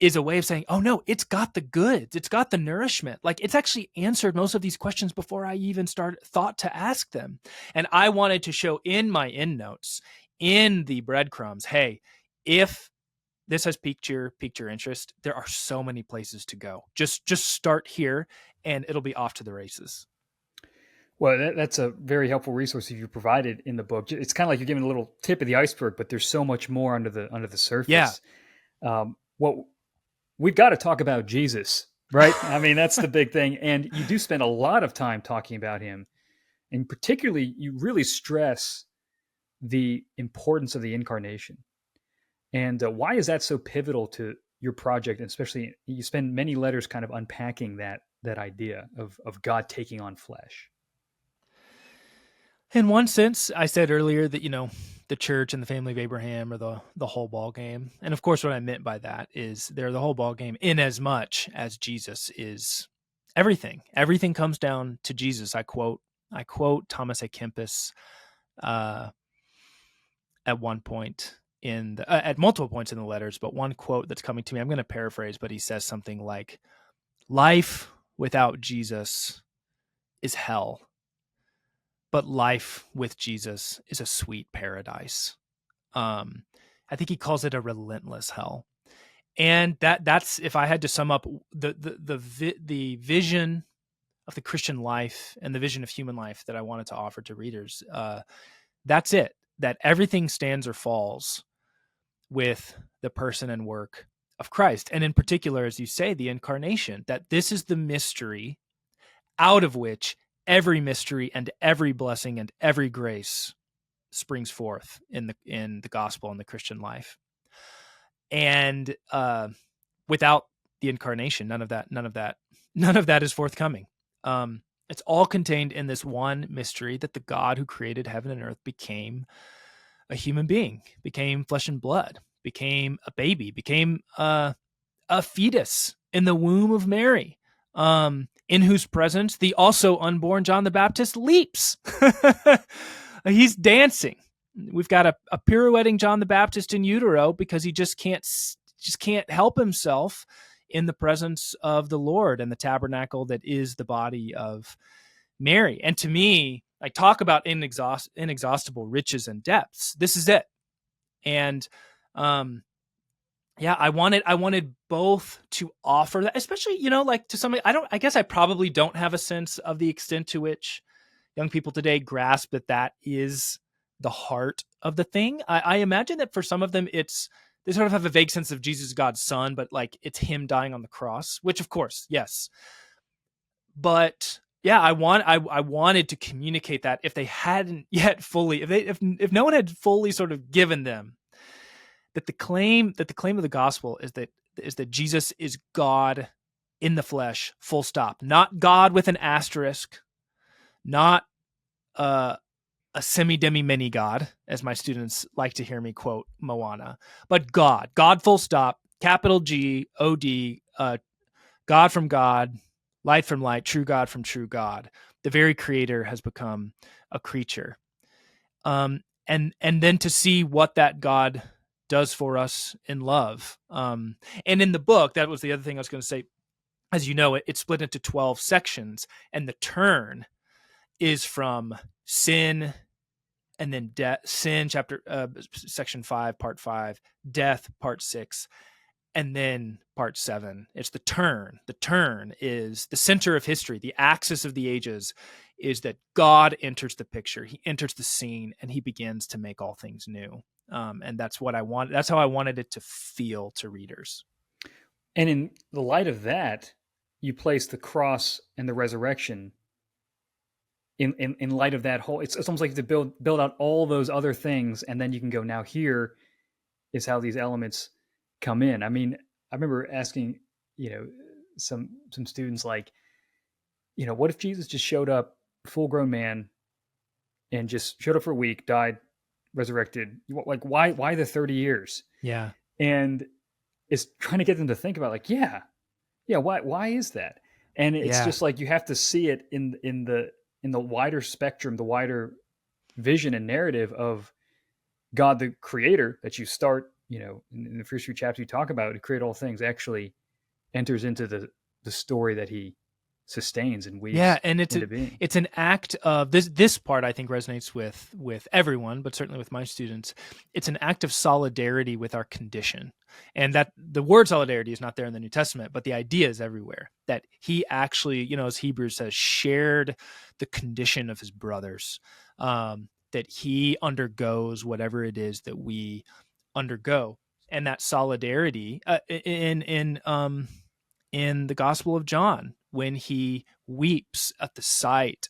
is a way of saying, oh no, it's got the goods, it's got the nourishment. Like, it's actually answered most of these questions before I even thought to ask them. And I wanted to show in my endnotes, in the breadcrumbs, hey, if this has piqued your interest, there are so many places to go. Just start here, and it'll be off to the races.
Well, that's a very helpful resource you provided in the book. It's kind of like you're giving a little tip of the iceberg, but there's so much more under the surface.
Yeah.
Well, we've got to talk about Jesus, right? I mean, that's the big thing. And you do spend a lot of time talking about him. And particularly, you really stress the importance of the incarnation. And why is that so pivotal to your project? And especially, you spend many letters kind of unpacking that idea of God taking on flesh.
In one sense, I said earlier that, the church and the family of Abraham are the whole ball game. And of course, what I meant by that is they're the whole ball game in as much as Jesus is everything. Everything comes down to Jesus. I quote Thomas A. Kempis at one point at multiple points in the letters, but one quote that's coming to me, I'm going to paraphrase, but he says something like, life without Jesus is hell, but life with Jesus is a sweet paradise. I think he calls it a relentless hell. And that's, if I had to sum up the vision of the Christian life and the vision of human life that I wanted to offer to readers, that's it. That everything stands or falls with the person and work of Christ. And in particular, as you say, the incarnation, that this is the mystery out of which every mystery and every blessing and every grace springs forth in the gospel and the Christian life. And without the incarnation, none of that is forthcoming. It's all contained in this one mystery, that the God who created heaven and earth became a human being, became flesh and blood, became a baby, became a fetus in the womb of Mary, in whose presence the also unborn John the Baptist leaps. He's dancing. We've got a pirouetting John the Baptist in utero, because he just can't help himself in the presence of the Lord and the tabernacle that is the body of Mary. And to me, I talk about inexhaustible riches and depths. This is it. And I wanted both to offer that, especially, to somebody, I guess I probably don't have a sense of the extent to which young people today grasp that is the heart of the thing. I imagine that for some of them, they sort of have a vague sense of Jesus, God's son, but like it's him dying on the cross, which of course, yes. But yeah, I wanted to communicate that if they hadn't yet fully, if no one had fully sort of given them that the claim of the gospel is that Jesus is God in the flesh, full stop, not God with an asterisk, not a semi-demi-mini God, as my students like to hear me quote Moana, but God full stop, capital G, O-D, God from God, light from light, true God from true God. The very creator has become a creature. And then to see what that God does for us in love. And in the book, that was the other thing I was going to say, as you know, it's split into 12 sections, and the turn is from sin, and then sin section 5, part 5, death, part 6, and then part 7. It's the turn. The turn is the center of history. The axis of the ages is that God enters the picture. He enters the scene, and he begins to make all things new. And that's what I want. That's how I wanted it to feel to readers.
And in the light of that, you place the cross and the resurrection in light of that whole. It's almost like you have to build out all those other things, and then you can go, now here is how these elements come in. I mean, I remember asking, some students, like, what if Jesus just showed up, full grown man, and just showed up for a week, died, resurrected? Like, why the 30 years?
Yeah.
And it's trying to get them to think about, like, yeah, why is that? And it's
Yeah.
just like you have to see it in the wider spectrum, the wider vision and narrative of God the creator, that you start, in the first few chapters you talk about, to create all things, actually enters into the story that he sustains and
Yeah,
weaves
and
into being.
it's an act of this part I think resonates with everyone, but certainly with my students. It's an act of solidarity with our condition. And that the word solidarity is not there in the New Testament, but the idea is everywhere, that he actually, as Hebrews says, shared the condition of his brothers, that he undergoes whatever it is that we undergo. And that solidarity in the Gospel of John, when he weeps at the sight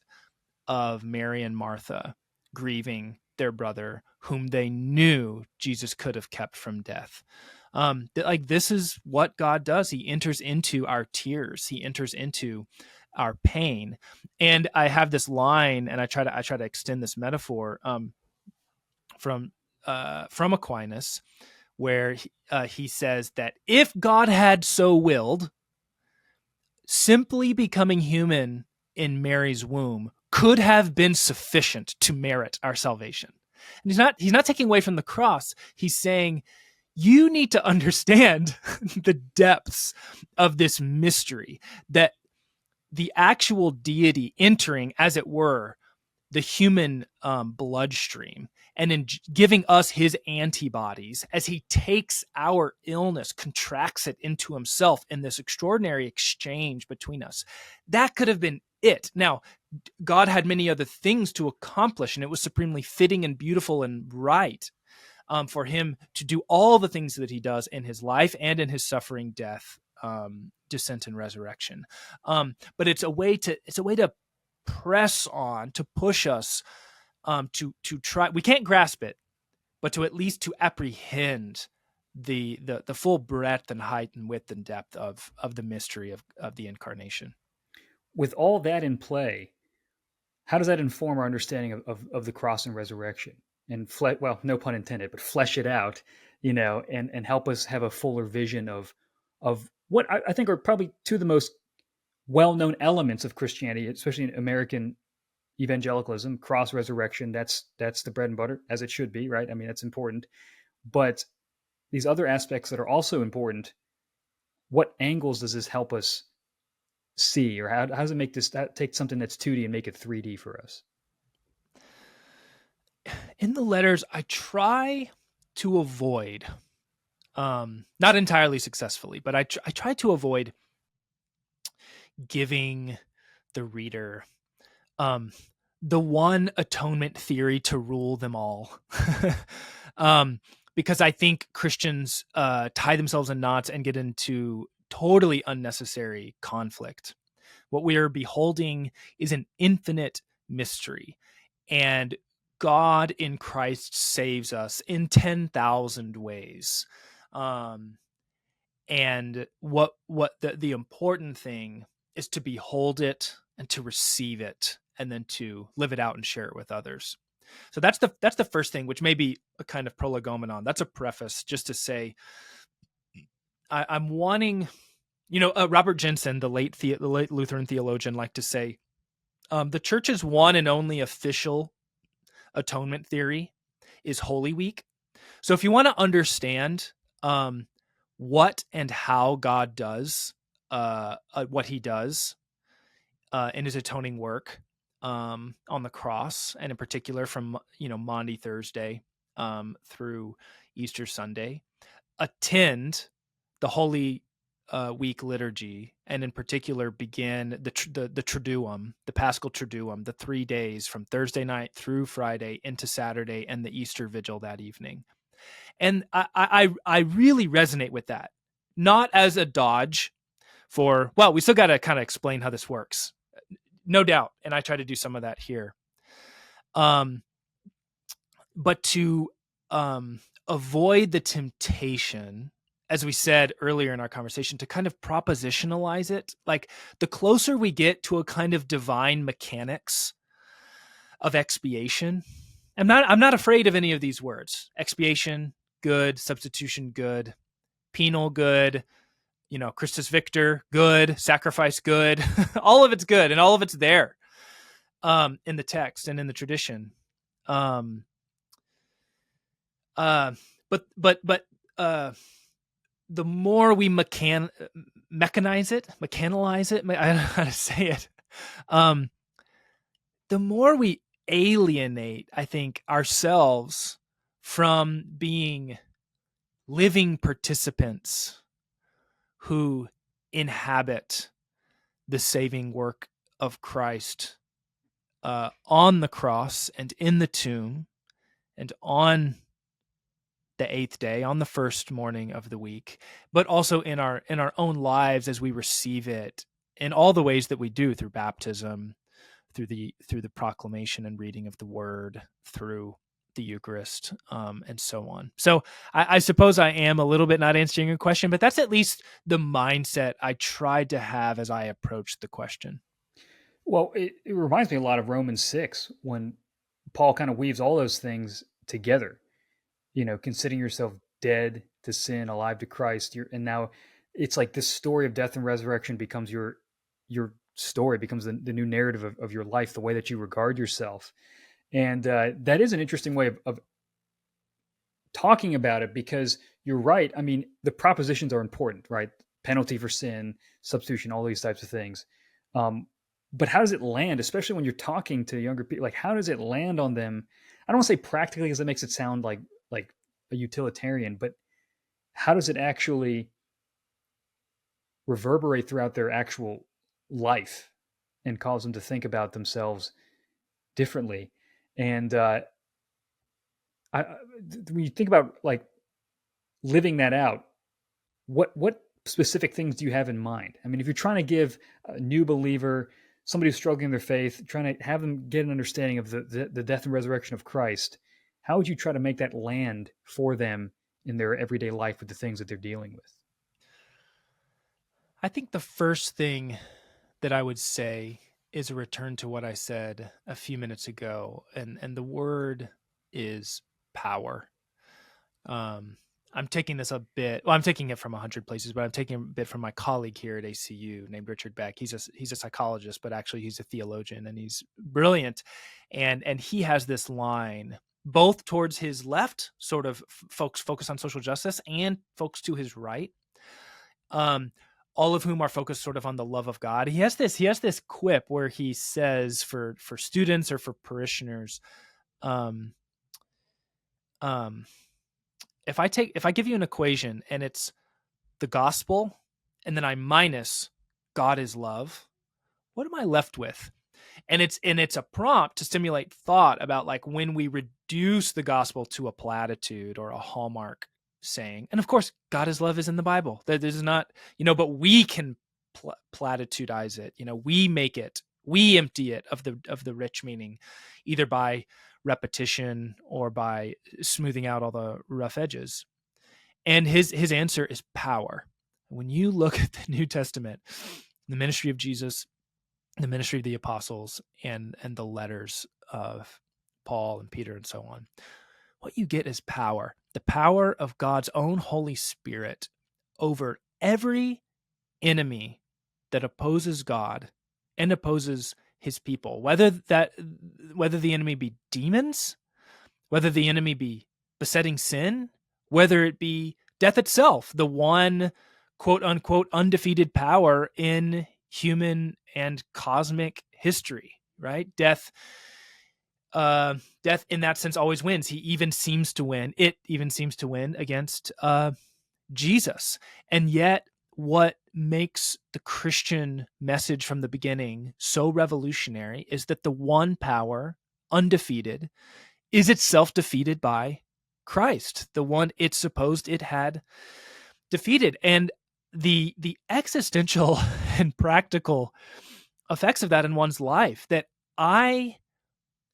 of Mary and Martha grieving their brother, whom they knew Jesus could have kept from death. Like, this is what God does. He enters into our tears. He enters into our pain. And I have this line, and I try to extend this metaphor from Aquinas, where he says that if God had so willed, simply becoming human in Mary's womb could have been sufficient to merit our salvation. And he's not taking away from the cross. He's saying, you need to understand the depths of this mystery, that the actual deity entering, as it were, the human bloodstream, and in giving us his antibodies as he takes our illness, contracts it into himself in this extraordinary exchange between us. That could have been it. Now, God had many other things to accomplish, and it was supremely fitting and beautiful and right for him to do all the things that he does in his life and in his suffering, death, descent, and resurrection. But it's a way to press on, to push us to try. We can't grasp it, but to at least to apprehend the full breadth and height and width and depth of the mystery of the Incarnation.
With all that in play, how does that inform our understanding of the cross and resurrection? And well, no pun intended, but flesh it out, and help us have a fuller vision of what I think are probably two of the most well-known elements of Christianity, especially in American evangelicalism: cross, resurrection. That's the bread and butter, as it should be, right? I mean, that's important. But these other aspects that are also important, what angles does this help us see, or how does it make this, take something that's 2D and make it 3D for us?
In the letters, I try to avoid, not entirely successfully, but I try to avoid giving the reader the one atonement theory to rule them all. Because I think Christians tie themselves in knots and get into totally unnecessary conflict. What we are beholding is an infinite mystery, and God in Christ saves us in 10,000 ways. And what the important thing is to behold it and to receive it, and then to live it out and share it with others. So that's the first thing, which may be a kind of prolegomenon. That's a preface, just to say, I'm wanting, Robert Jensen, the late Lutheran theologian, liked to say, the church's one and only official atonement theory is Holy Week. So if you want to understand what and how God does what he does in his atoning work on the cross, and in particular from Maundy Thursday through Easter Sunday, attend the Holy Week liturgy, and in particular begin the Triduum, the Paschal Triduum, the 3 days from Thursday night through Friday into Saturday, and the Easter Vigil that evening. And I really resonate with that. not as a dodge for, well, we still got to kind of explain how this works. No doubt. And I try to do some of that here. But to avoid the temptation, as we said earlier in our conversation, to kind of propositionalize it, like the closer we get to a kind of divine mechanics of expiation, I'm not afraid of any of these words. Expiation, good. Substitution, good. Penal, good. Christus Victor, good. Sacrifice, good. All of it's good, and all of it's there in the text and in the tradition. But the more we mechanize it, I don't know how to say it. The more we alienate, I think, ourselves from being living participants who inhabit the saving work of Christ on the cross and in the tomb and on the eighth day, on the first morning of the week, but also in our own lives as we receive it in all the ways that we do, through baptism, through the proclamation and reading of the word, through the Eucharist, and so on. So I suppose I am a little bit not answering your question, but that's at least the mindset I tried to have as I approached the question.
Well, it reminds me a lot of Romans 6 when Paul kind of weaves all those things together. Considering yourself dead to sin, alive to Christ, and now it's like this story of death and resurrection becomes your story, becomes the new narrative of your life, the way that you regard yourself. And that is an interesting way of talking about it, because you're right. I mean, the propositions are important, right? Penalty for sin, substitution, all these types of things. But how does it land, especially when you're talking to younger people? Like, how does it land on them? I don't want to say practically, because it makes it sound like a utilitarian, but how does it actually reverberate throughout their actual life and cause them to think about themselves differently? And when you think about like living that out, what specific things do you have in mind? I mean, if you're trying to give a new believer, somebody who's struggling in their faith, trying to have them get an understanding of the death and resurrection of Christ, how would you try to make that land for them in their everyday life with the things that they're dealing with?
I think the first thing that I would say is a return to what I said a few minutes ago, and the word is power. I'm taking this a bit. Well, I'm taking it from 100 places, but I'm taking a bit from my colleague here at ACU named Richard Beck. He's a psychologist, but actually he's a theologian, and he's brilliant. And he has this line both towards his left, sort of folks focused on social justice, and folks to his right, all of whom are focused sort of on the love of God. He has this quip where he says for students or for parishioners, if I give you an equation and it's the gospel and then I minus God is love, what am I left with? And it's a prompt to stimulate thought about like when we reduce the gospel to a platitude or a hallmark saying. And of course, God is love is in the Bible. There's not, but we can platitudize it. We empty it of the rich meaning, either by repetition or by smoothing out all the rough edges. And his answer is power. When you look at the New Testament, the ministry of Jesus, the ministry of the apostles, and the letters of Paul and Peter and so on, what you get is power. The power of God's own Holy Spirit over every enemy that opposes God and opposes his people, whether the enemy be demons, whether the enemy be besetting sin, whether it be death itself, the one quote unquote undefeated power in human and cosmic history, right? Death in that sense always wins. He even seems to win. It even seems to win against Jesus. And yet what makes the Christian message from the beginning so revolutionary is that the one power, undefeated, is itself defeated by Christ, the one it supposed it had defeated. And the existential and practical effects of that in one's life, that I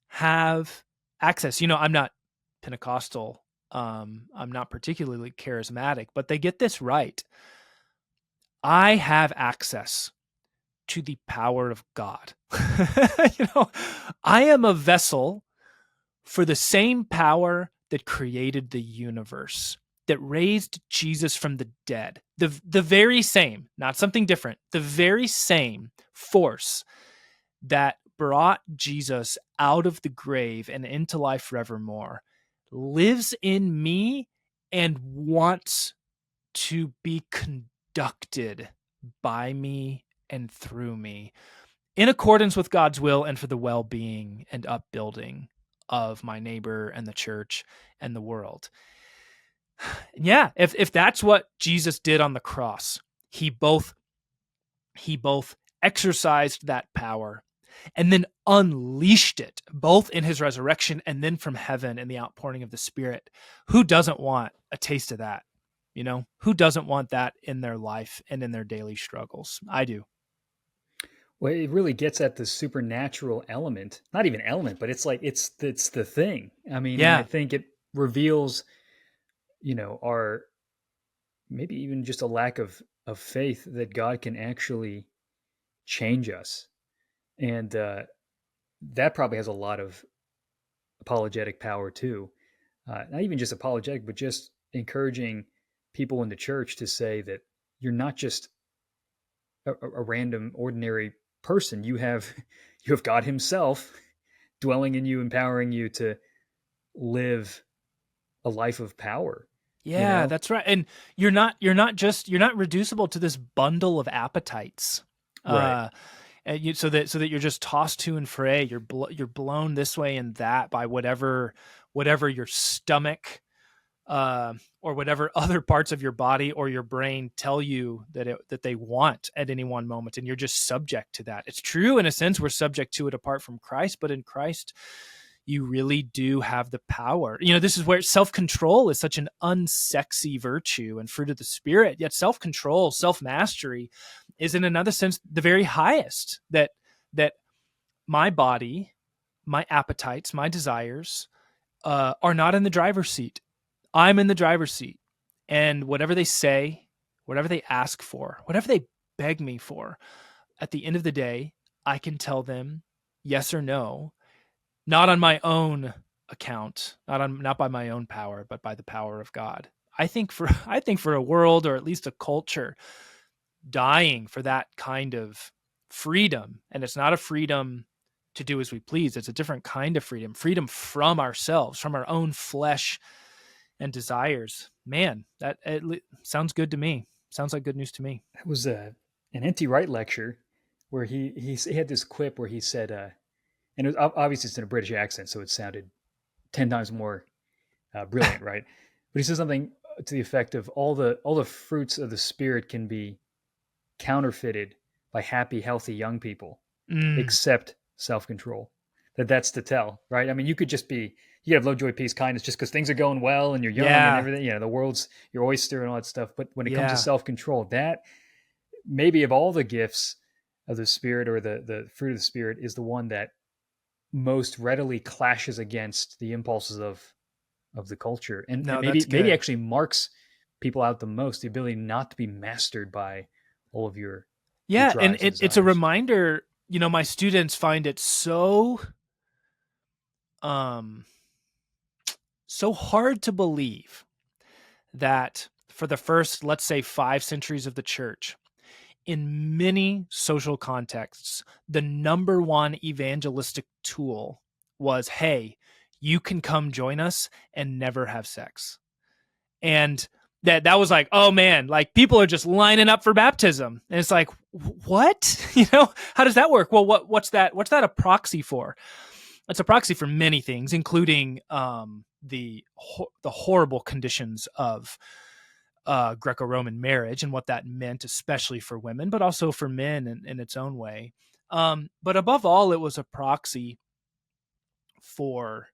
have access. I'm not Pentecostal. I'm not particularly charismatic, but they get this right. I have access to the power of God. I am a vessel for the same power that created the universe, that raised Jesus from the dead. The very same, not something different, the very same force that brought Jesus out of the grave and into life forevermore lives in me and wants to be conducted by me and through me in accordance with God's will and for the well-being and upbuilding of my neighbor and the church and the world. Yeah, if that's what Jesus did on the cross, he both exercised that power and then unleashed it, both in his resurrection and then from heaven in the outpouring of the Spirit. Who doesn't want a taste of that? Who doesn't want that in their life and in their daily struggles? I do.
Well, it really gets at the supernatural element. Not even element, but it's like it's the thing. I mean, and I
Yeah.
think it reveals, our maybe even just a lack of faith that God can actually change us, and that probably has a lot of apologetic power too. Not even just apologetic, but just encouraging people in the church to say that you're not just a random, ordinary person. You have God Himself dwelling in you, empowering you to live a life of power. You
Yeah,
know,
that's right. And you're not reducible to this bundle of appetites.
right?
So that you're just tossed to and fro. You're blown this way and that by whatever your stomach or whatever other parts of your body or your brain tell you that they want at any one moment, and you're just subject to that. It's true in a sense we're subject to it apart from Christ, but in Christ you really do have the power. This is where self-control is such an unsexy virtue and fruit of the Spirit, yet self-control, self-mastery is in another sense the very highest, that my body, my appetites, my desires are not in the driver's seat. I'm in the driver's seat, and whatever they say, whatever they ask for, whatever they beg me for, at the end of the day, I can tell them yes or no, not on my own account, not by my own power, but by the power of God. I think for a world, or at least a culture, dying for that kind of freedom, and it's not a freedom to do as we please. It's a different kind of freedom from ourselves, from our own flesh and desires. Man, sounds good to me. Sounds like good news to me.
It was an N.T. Wright lecture where he had this quip where he said, and it was, obviously it's in a British accent, so it sounded 10 times more brilliant, right? But he said something to the effect of all the fruits of the Spirit can be counterfeited by happy, healthy young people,
Mm,
except self-control. That's to tell, right? I mean, you have love, joy, peace, kindness just because things are going well and you're young and
yeah,
everything. The world's your oyster and all that stuff. But when it comes to
yeah.
self-control, that maybe of all the gifts of the Spirit or the fruit of the Spirit is the one that most readily clashes against the impulses of the culture, and
No,
maybe
that's
maybe
good.
actually marks people out the most, the ability not to be mastered by all of your
Yeah, and
drives and
it's a
desires.
reminder. My students find it um so hard to believe that for the first, let's say, 5 centuries of the church, in many social contexts, the number one evangelistic tool was, hey, you can come join us and never have sex. And that was like, oh man, like people are just lining up for baptism. And it's like, what? How does that work? Well, what's that a proxy for? It's a proxy for many things, including the horrible conditions of Greco-Roman marriage and what that meant, especially for women, but also for men in its own way. But above all, it was a proxy for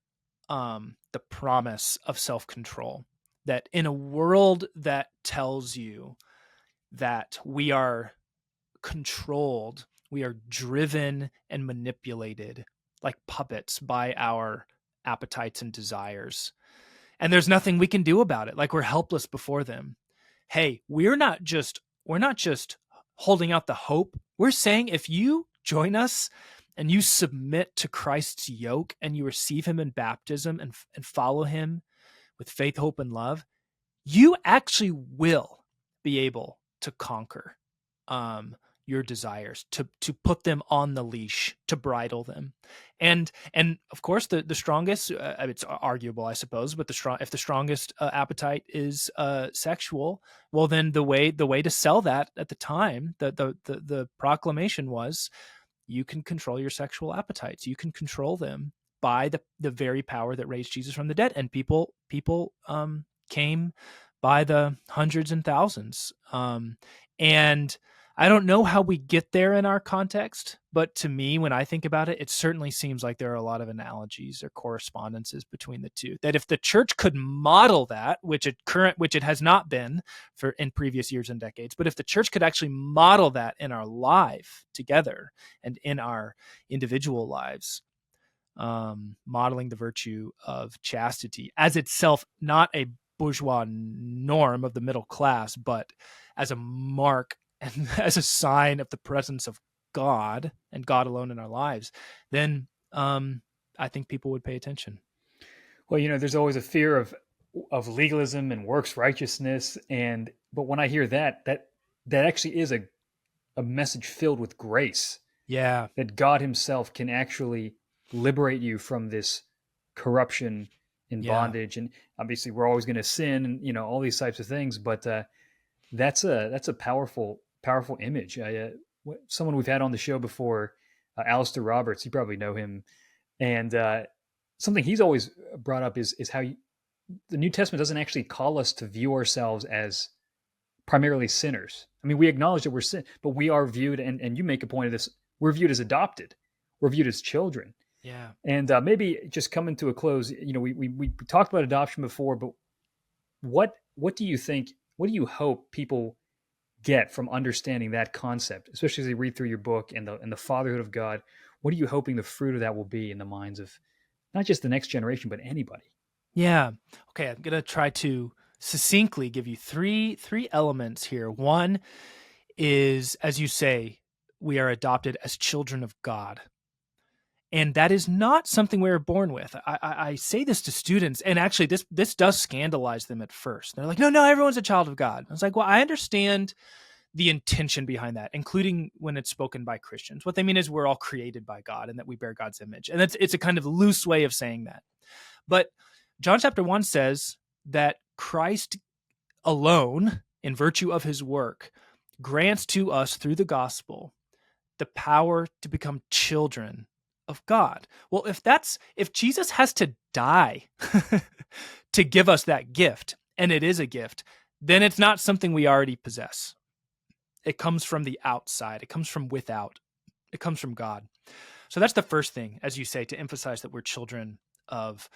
the promise of self-control. That in a world that tells you that we are controlled, we are driven and manipulated like puppets by our appetites and desires. And there's nothing we can do about it. Like, we're helpless before them. Hey, we're not just holding out the hope. We're saying, if you join us and you submit to Christ's yoke and you receive him in baptism and follow him with faith, hope, and love, you actually will be able to conquer your desires, to put them on the leash, to bridle them. And of course, the strongest, it's arguable, I suppose, but if the strongest appetite is sexual, well, then the way to sell that at the time, the proclamation was, you can control your sexual appetites. You can control them by the very power that raised Jesus from the dead. And people came by the hundreds and thousands. And I don't know how we get there in our context, but to me, when I think about it, it certainly seems like there are a lot of analogies or correspondences between the two. That if the church could model that, which it has not been in previous years and decades, but if the church could actually model that in our life together and in our individual lives, modeling the virtue of chastity as itself not a bourgeois norm of the middle class, but as a mark and as a sign of the presence of God and God alone in our lives, then I think people would pay attention.
Well, there's always a fear of legalism and works righteousness, but when I hear that actually is a message filled with grace.
Yeah.
That God himself can actually liberate you from this corruption and bondage. And obviously we're always going to sin and, all these types of things, but that's a powerful image. Someone we've had on the show before, Alistair Roberts, you probably know him. And something he's always brought up is how the New Testament doesn't actually call us to view ourselves as primarily sinners. I mean, we acknowledge that we're sin, but we are viewed, and you make a point of this, we're viewed as adopted. We're viewed as children.
Yeah.
And maybe just coming to a close, we talked about adoption before, but what do you think, what do you hope people get from understanding that concept, especially as they read through your book and the fatherhood of God? What are you hoping the fruit of that will be in the minds of not just the next generation, but anybody?
Yeah. Okay. I'm going to try to succinctly give you three elements here. One is, as you say, we are adopted as children of God. And that is not something we were born with. I say this to students, and actually this does scandalize them at first. They're like, no, everyone's a child of God. I was like, well, I understand the intention behind that, including when it's spoken by Christians. What they mean is we're all created by God and that we bear God's image. And it's a kind of loose way of saying that. But John chapter 1 says that Christ alone, in virtue of his work, grants to us through the gospel the power to become children of God. Well, if Jesus has to die to give us that gift, and it is a gift, then it's not something we already possess. It comes from the outside. It comes from without. It comes from God. So that's the first thing, as you say, to emphasize that we're children of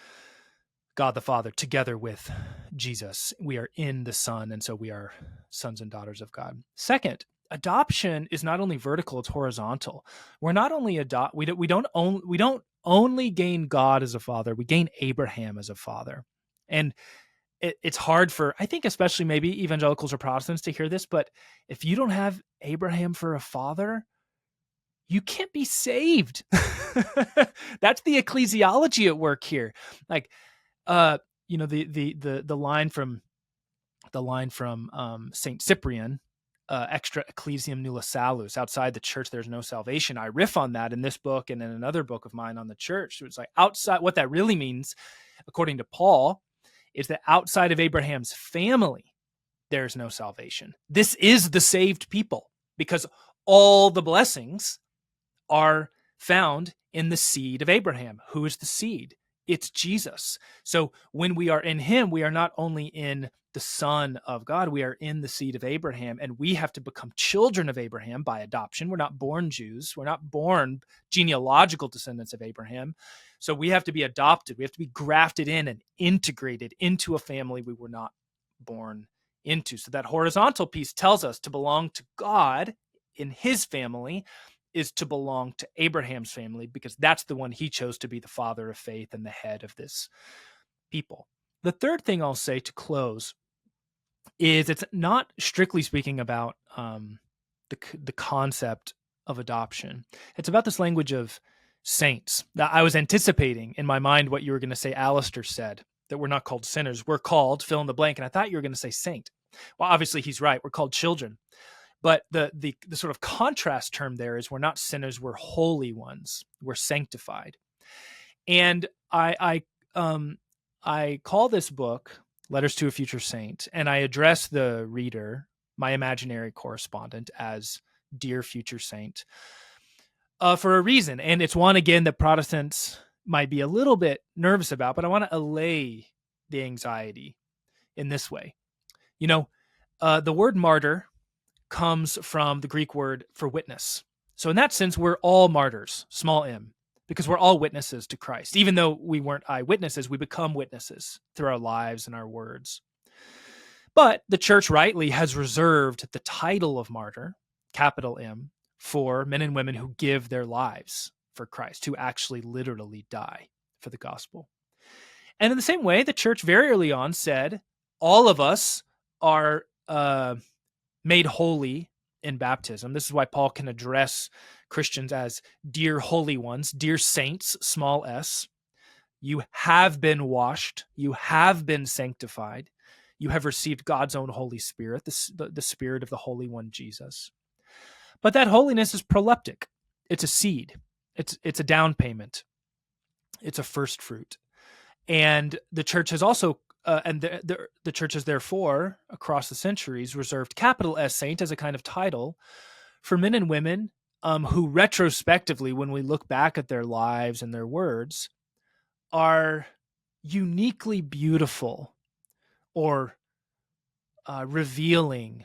God the Father together with Jesus. We are in the Son, and so we are sons and daughters of God. Second, adoption is not only vertical, it's horizontal. We're not only we don't only gain God as a father, we gain Abraham as a father. And it's hard for, I think, especially maybe evangelicals or Protestants to hear this, but if you don't have Abraham for a father, you can't be saved. That's the ecclesiology at work here. Like, the line from Saint Cyprian, extra ecclesiam nulla salus, outside the church there's no salvation. I riff on that in this book and in another book of mine on the church. So it's like, outside, what that really means, according to Paul, is that outside of Abraham's family there's no salvation. This is the saved people, because all the blessings are found in the seed of Abraham. Who is the seed? It's Jesus. So when we are in him, we are not only in the Son of God, we are in the seed of Abraham, and we have to become children of Abraham by adoption. We're not born Jews. We're not born genealogical descendants of Abraham. So we have to be adopted. We have to be grafted in and integrated into a family we were not born into. So that horizontal piece tells us to belong to God in his family is to belong to Abraham's family, because that's the one he chose to be the father of faith and the head of this people. The third thing I'll say to close is it's not strictly speaking about the concept of adoption. It's about this language of saints. Now, I was anticipating in my mind what you were going to say. Alistair said that we're not called sinners. We're called fill in the blank. And I thought you were going to say saint. Well, obviously he's right. We're called children. But the sort of contrast term there is we're not sinners. We're holy ones. We're sanctified. And I call this book Letters to a Future Saint, and I address the reader, my imaginary correspondent, as Dear Future Saint, for a reason. And it's one, again, that Protestants might be a little bit nervous about, but I want to allay the anxiety in this way. You know, the word martyr comes from the Greek word for witness. So in that sense, we're all martyrs, small m, because we're all witnesses to Christ. Even though we weren't eyewitnesses, we become witnesses through our lives and our words. But the church rightly has reserved the title of martyr, capital M, for men and women who give their lives for Christ, who actually literally die for the gospel. And in the same way, the church very early on said, all of us are made holy in baptism. This is why Paul can address Christians as dear holy ones, dear saints, small s. You have been washed. You have been sanctified. You have received God's own Holy Spirit, the Spirit of the Holy One, Jesus. But that holiness is proleptic. It's a seed. It's a down payment. It's a first fruit. And the church has also the church has therefore, across the centuries, reserved capital S saint as a kind of title for men and women who retrospectively, when we look back at their lives and their words, are uniquely beautiful or revealing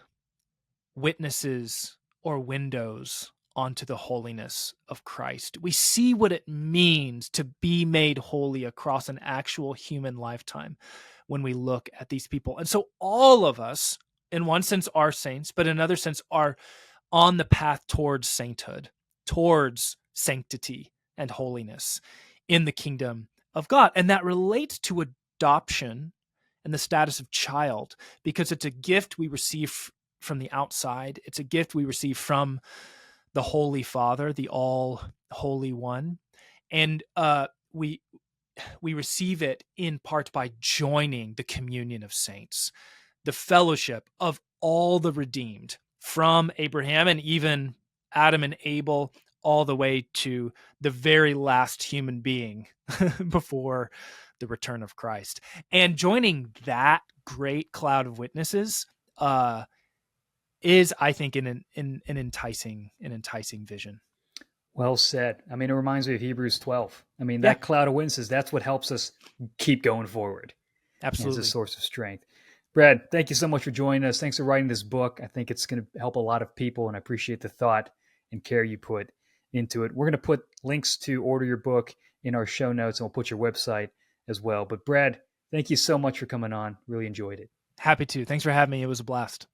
witnesses or windows onto the holiness of Christ. We see what it means to be made holy across an actual human lifetime when we look at these people. And so all of us, in one sense, are saints, but in another sense, are on the path towards sainthood, towards sanctity and holiness in the kingdom of God. And that relates to adoption and the status of child, because it's a gift we receive from the outside. It's a gift we receive from the Holy Father, the All Holy One. And we receive it in part by joining the communion of saints, the fellowship of all the redeemed, from Abraham and even Adam and Abel, all the way to the very last human being before the return of Christ. And joining that great cloud of witnesses is, I think, an enticing vision.
Well said. I mean, it reminds me of Hebrews 12. I mean,
Yeah.
that cloud of witnesses, that's what helps us keep going forward.
Absolutely.
It's a source of strength. Brad, thank you so much for joining us. Thanks for writing this book. I think it's going to help a lot of people, and I appreciate the thought and care you put into it. We're going to put links to order your book in our show notes, and we'll put your website as well. But Brad, thank you so much for coming on. Really enjoyed it.
Happy to. Thanks for having me. It was a blast.